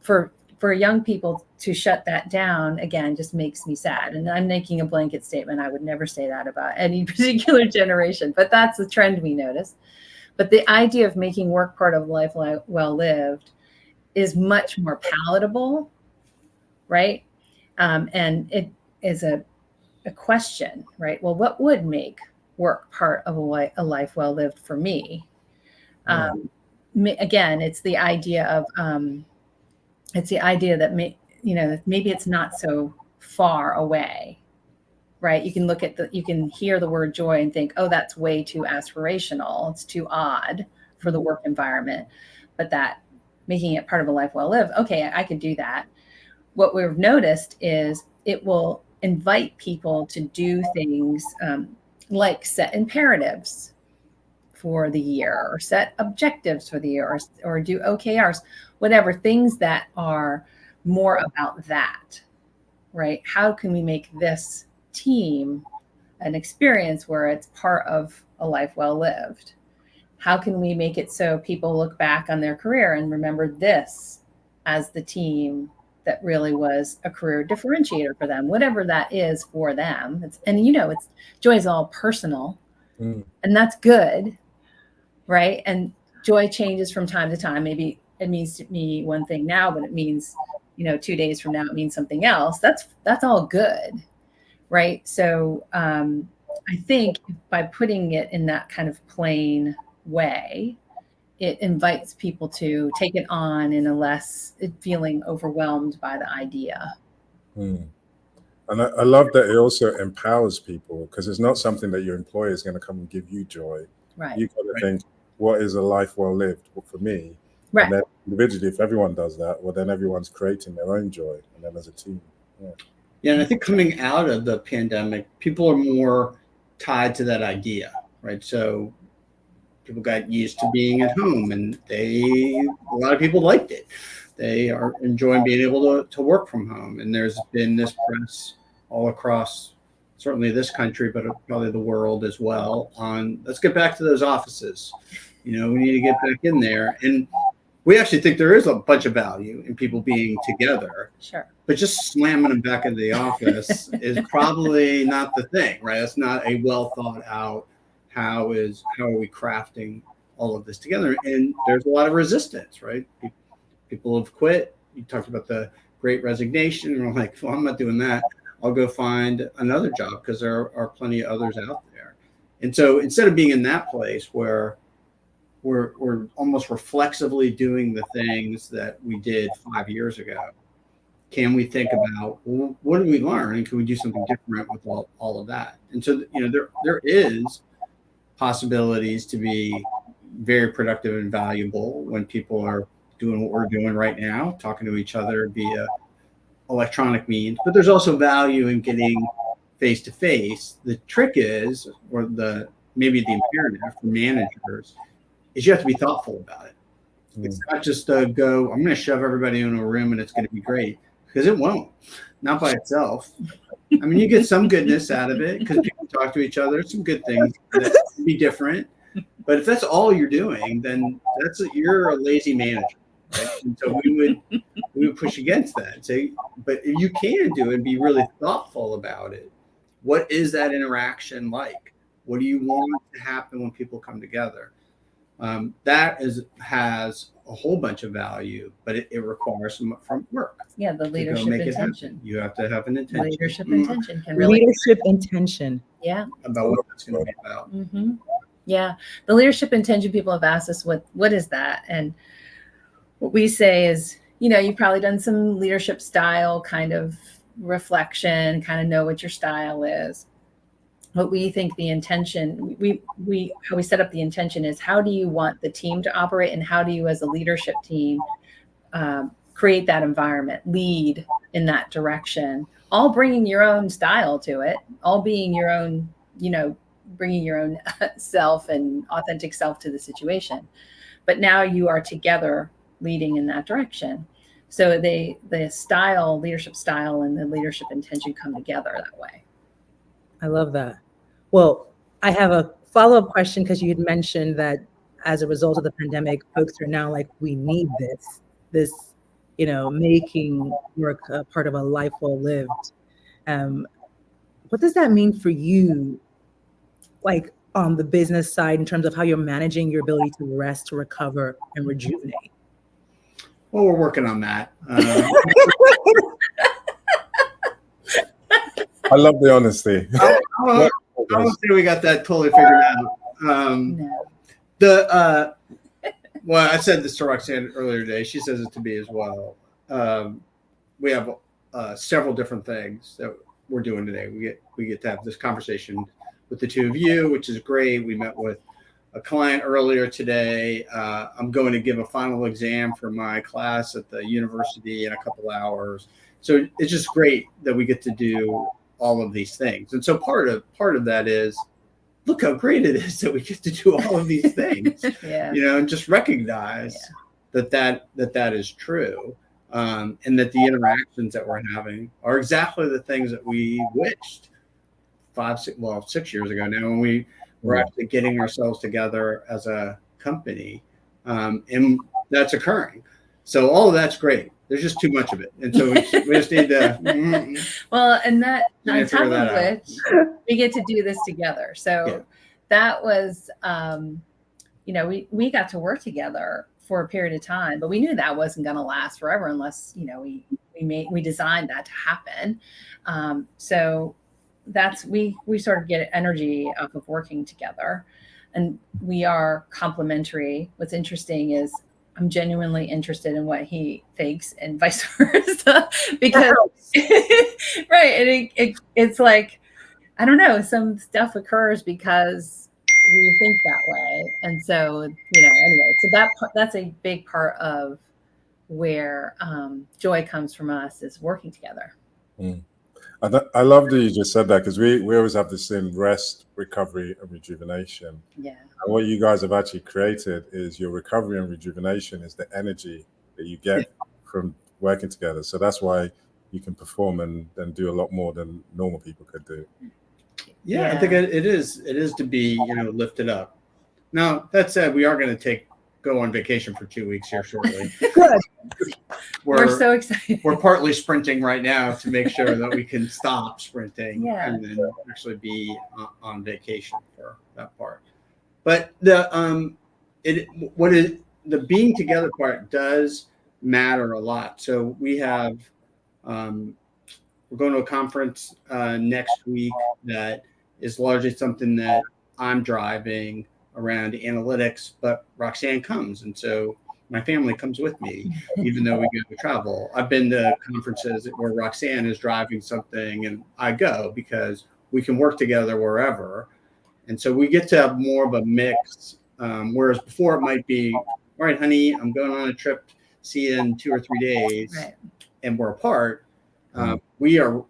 for young people to shut that down, again, just makes me sad. And I'm making a blanket statement. I would never say that about any particular generation, but that's the trend we notice. But the idea of making work part of life well lived is much more palatable, right? And it is a question, right? Well, what would make work part of a life well lived for me? Again, it's the idea of that maybe it's not so far away, right? You can hear the word joy and think, oh, that's way too aspirational. It's too odd for the work environment. But that making it part of a life well lived, okay, I could do that. What we've noticed is it will invite people to do things like set imperatives for the year, or set objectives for the year, or do OKRs, whatever, things that are more about that, right? How can we make this team an experience where it's part of a life well lived? How can we make it so people look back on their career and remember this as the team that really was a career differentiator for them, whatever that is for them. Joy is all personal, and that's good, right? And joy changes from time to time. Maybe it means to me one thing now, but it means, 2 days from now, it means something else. That's all good, right? So I think by putting it in that kind of plain way, it invites people to take it on in a less feeling overwhelmed by the idea. And I love that it also empowers people, because it's not something that your employer is going to come and give you joy. Right. You got to think, what is a life well lived for me? Right. And then individually, if everyone does that, well, then everyone's creating their own joy, and then as a team. Yeah, and I think coming out of the pandemic, people are more tied to that idea, right? So people got used to being at home, and a lot of people liked it. They are enjoying being able to work from home. And there's been this press all across, certainly this country, but probably the world as well, on let's get back to those offices. We need to get back in there. And we actually think there is a bunch of value in people being together. Sure. But just slamming them back into the office is probably not the thing, right? It's not a well thought out, how are we crafting all of this together? And there's a lot of resistance, right? People have quit. You talked about the Great Resignation, and we're like, well, I'm not doing that. I'll go find another job, because there are plenty of others out there. And so instead of being in that place where we're almost reflexively doing the things that we did 5 years ago, can we think about, well, what did we learn, and can we do something different with all of that? And so there is possibilities to be very productive and valuable when people are doing what we're doing right now, talking to each other via electronic means, but there's also value in getting face to face. The trick is, or maybe the imperative for managers, is you have to be thoughtful about it. It's not just I'm going to shove everybody into a room and it's going to be great, because it won't, not by itself. I mean, you get some goodness out of it because people talk to each other, some good things that can be different. But if that's all you're doing, then you're a lazy manager. Right? And so we would push against that and say, but if you can do it and be really thoughtful about it, what is that interaction like? What do you want to happen when people come together? That has a whole bunch of value, but it requires some upfront work. Yeah, the leadership intention. You have to have an intention. Leadership intention can really leadership intention. Yeah. About what it's going to be about. Mm-hmm. Yeah, the leadership intention. People have asked us what is that, and what we say is, you've probably done some leadership style kind of reflection, kind of know what your style is. What we think the intention, how we set up the intention is, how do you want the team to operate, and how do you as a leadership team create that environment, lead in that direction, all bringing your own style to it, all being your own, bringing your own self and authentic self to the situation. But now you are together leading in that direction. So the style, leadership style, and the leadership intention come together that way. I love that. Well, I have a follow-up question, because you had mentioned that as a result of the pandemic, folks are now like, we need this, making work a part of a life well lived. What does that mean for you, like on the business side, in terms of how you're managing your ability to rest, to recover, and rejuvenate? Well, we're working on that. I love the honesty. I don't say we got that totally figured out. No. Well, I said this to Roxanne earlier today. She says it to me as well. We have several different things that we're doing today. We get to have this conversation with the two of you, which is great. We met with a client earlier today. I'm going to give a final exam for my class at the university in a couple hours. So it's just great that we get to do all of these things. And so part of that is, look how great it is that we get to do all of these things. Yeah. And just recognize that is true. And that the interactions that we're having are exactly the things that we wished 6 years ago now, when we were actually getting ourselves together as a company. And that's occurring. So all of that's great. There's just too much of it. And so we just need to. Well, and that on top of which we get to do this together. So that was, we got to work together for a period of time, but we knew that wasn't going to last forever unless, we designed that to happen. So that's, we sort of get energy off of working together, and we are complementary. What's interesting is I'm genuinely interested in what he thinks and vice versa, because right. And it's like, I don't know, some stuff occurs because we think that way. And so, anyway, so that's a big part of where joy comes from us, is working together. I love that you just said that, because we always have this in rest, recovery, and rejuvenation. Yeah. And what you guys have actually created is your recovery and rejuvenation is the energy that you get from working together. So that's why you can perform and do a lot more than normal people could do. Yeah. I think it is to be, lifted up. Now, that said, we are going to go on vacation for 2 weeks here shortly. Good. We're so excited. We're partly sprinting right now to make sure that we can stop sprinting and then actually be on vacation for that part. But the being together part does matter a lot. So we have we're going to a conference next week that is largely something that I'm driving around analytics, but Roxanne comes, and so my family comes with me, even though we go to travel. I've been to conferences where Roxanne is driving something and I go, because we can work together wherever. And so we get to have more of a mix. Whereas before it might be, all right, honey, I'm going on a trip, see you in 2 or 3 days, and we're apart. We are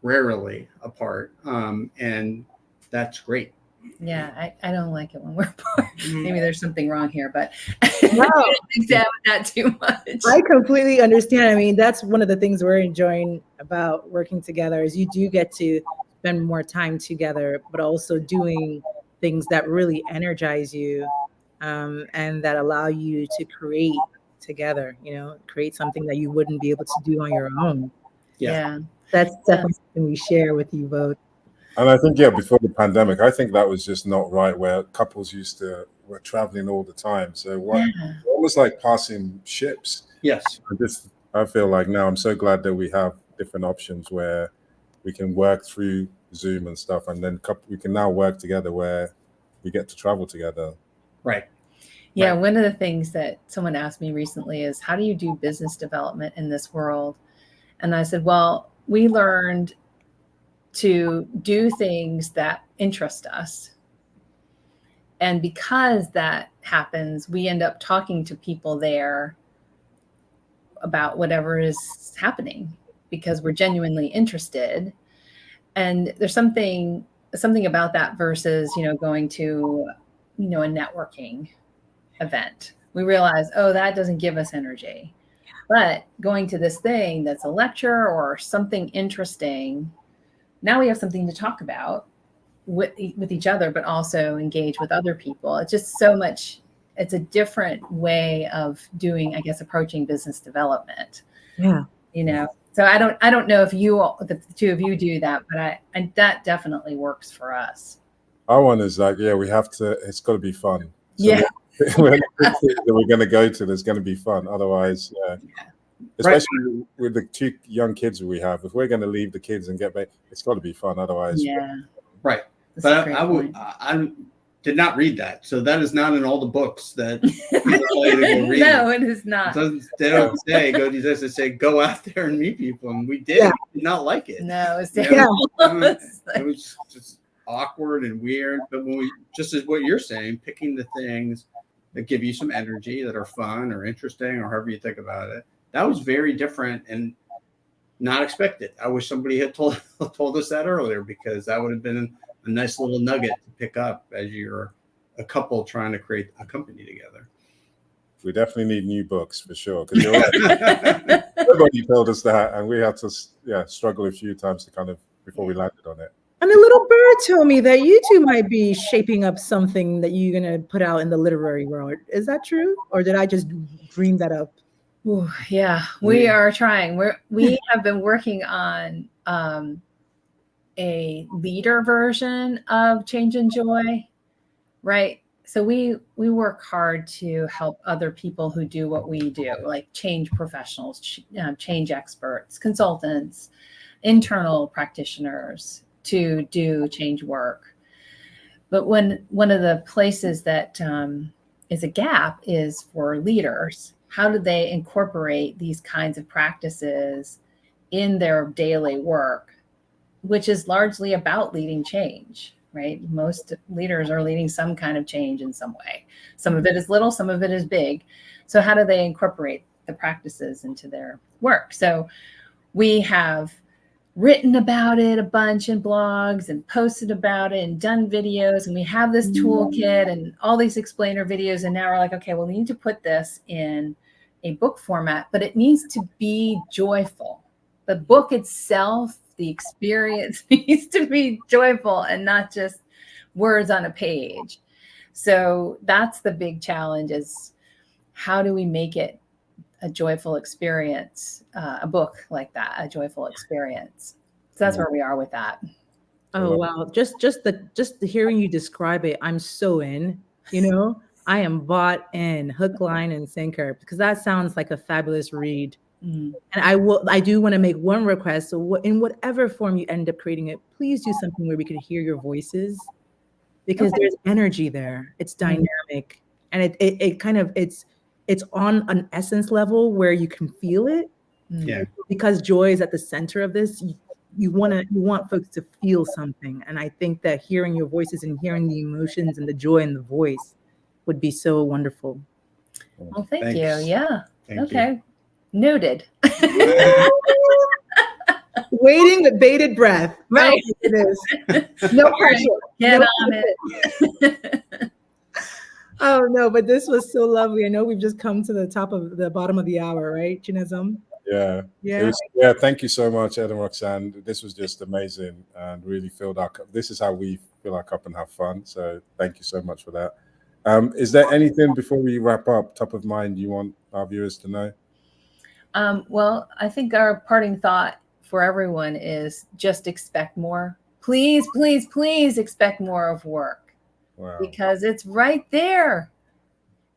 rarely apart, and that's great. Yeah, I don't like it when we're apart. Maybe there's something wrong here, but No. I don't examine that too much. I completely understand. I mean, that's one of the things we're enjoying about working together is you do get to spend more time together, but also doing things that really energize you, and that allow you to create together, create something that you wouldn't be able to do on your own. Yeah. That's definitely something we share with you both. And I think, before the pandemic, I think that was just not right, where couples were traveling all the time. So almost like passing ships. Yes. I feel like now I'm so glad that we have different options where we can work through Zoom and stuff, and then we can now work together where we get to travel together. Right. Yeah. Right. One of the things that someone asked me recently is, how do you do business development in this world? And I said, well, we learned to do things that interest us. And because that happens, we end up talking to people there about whatever is happening because we're genuinely interested. And there's something about that versus, going to, a networking event. We realize, that doesn't give us energy. But going to this thing that's a lecture or something interesting, now we have something to talk about with each other, but also engage with other people. It's just so much. It's a different way of doing, I guess, approaching business development. Yeah. So I don't know if the two of you do that, but that definitely works for us. Our one is like, it's got to be fun. So yeah. We're going to go to, there's going to be fun. Otherwise, especially with the two young kids we have, if we're going to leave the kids and get back, it's got to be fun. Otherwise, right. But I did not read that, so that is not in all the books that people tell you to go read. No, it is not. They don't say go. They just say go out there and meet people, and we did. Yeah. Did not like it. No, it was terrible. It was just awkward and weird. But when we, just as what you're saying, picking the things that give you some energy, that are fun or interesting, or however you think about it, that was very different and not expected. I wish somebody had told us that earlier, because that would have been a nice little nugget to pick up as you're a couple trying to create a company together. We definitely need new books for sure. Because you're right. Everybody told us that, and we had to struggle a few times to before we landed on it. And a little bird told me that you two might be shaping up something that you're going to put out in the literary world. Is that true? Or did I just dream that up? Ooh, yeah, we are trying. We have been working on a leader version of Change and Joy, right? So we work hard to help other people who do what we do, like change professionals, change experts, consultants, internal practitioners to do change work. But one of the places that is a gap is for leaders. How do they incorporate these kinds of practices in their daily work, which is largely about leading change, right? Most leaders are leading some kind of change in some way. Some of it is little, some of it is big. So how do they incorporate the practices into their work? So we have written about it a bunch in blogs and posted about it and done videos, and we have this toolkit and all these explainer videos. And now we're like, okay, well, we need to put this in a book format, but it needs to be joyful. The book itself, the experience needs to be joyful and not just words on a page. So that's the big challenge, is how do we make it a joyful experience, a book like that, a joyful experience. So that's where we are with that. Oh, wow. Just the hearing you describe it, I'm so in, I am bought in, hook, line, and sinker, because that sounds like a fabulous read. Mm-hmm. And I do want to make one request. So in whatever form you end up creating it, please do something where we can hear your voices, because there's energy there. It's dynamic, and it's on an essence level where you can feel it. Yeah. Because joy is at the center of this. You want folks to feel something. And I think that hearing your voices and hearing the emotions and the joy in the voice would be so wonderful. Well, thank you. Yeah. Thank okay. You. Noted. Waiting with bated breath. Right. Oh, it is. No pressure. Get No on it. Oh no, but this was so lovely. I know we've just come to the bottom of the hour, right, Chinazom? Yeah. Yeah. Thank you so much, Ed and Roxanne. This was just amazing and really filled our cup. This is how we fill our cup and have fun. So thank you so much for that. Is there anything before we wrap up, top of mind, you want our viewers to know? Well, I think our parting thought for everyone is just expect more. Please, please, please expect more of work. Wow. Because it's right there.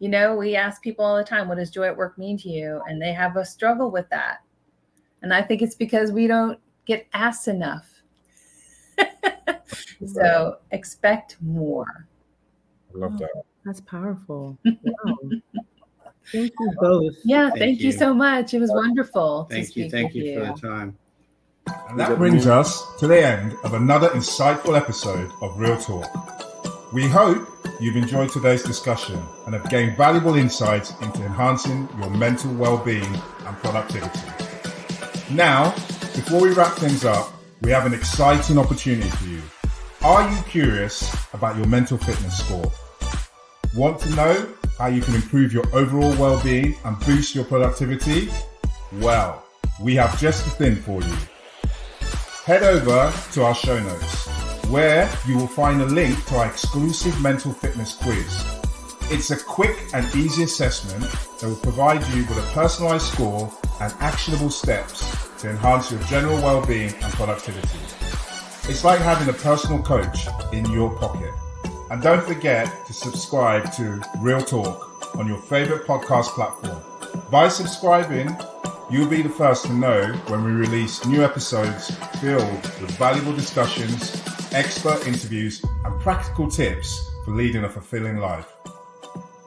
You know, we ask people all the time, what does joy at work mean to you? And they have a struggle with that. And I think it's because we don't get asked enough. So expect more. I love that. That's powerful. Wow. Thank you both. Yeah, thank you so much. It was wonderful. Thank you for the time. And that brings us to the end of another insightful episode of Real Talk. We hope you've enjoyed today's discussion and have gained valuable insights into enhancing your mental well-being and productivity. Now, before we wrap things up, we have an exciting opportunity for you. Are you curious about your mental fitness score? Want to know how you can improve your overall well-being and boost your productivity? Well, we have just the thing for you. Head over to our show notes, where you will find a link to our exclusive mental fitness quiz. It's a quick and easy assessment that will provide you with a personalized score and actionable steps to enhance your general well-being and productivity. It's like having a personal coach in your pocket. And don't forget to subscribe to Real Talk on your favorite podcast platform. By subscribing, you'll be the first to know when we release new episodes filled with valuable discussions, expert interviews, and practical tips for leading a fulfilling life.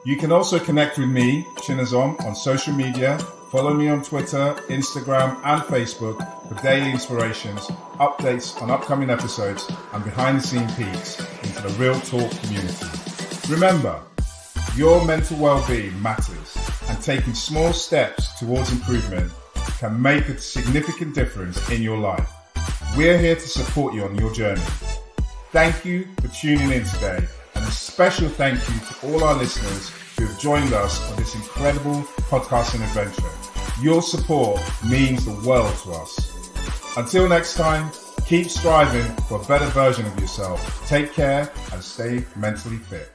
You can also connect with me, Chinazom, on social media. Follow me on Twitter, Instagram, and Facebook for daily inspirations, updates on upcoming episodes, and behind-the-scenes peeks into the Real Talk community. Remember, your mental well-being matters, and taking small steps towards improvement can make a significant difference in your life. We're here to support you on your journey. Thank you for tuning in today, and a special thank you to all our listeners who have joined us on this incredible podcasting adventure. Your support means the world to us. Until next time, keep striving for a better version of yourself. Take care and stay mentally fit.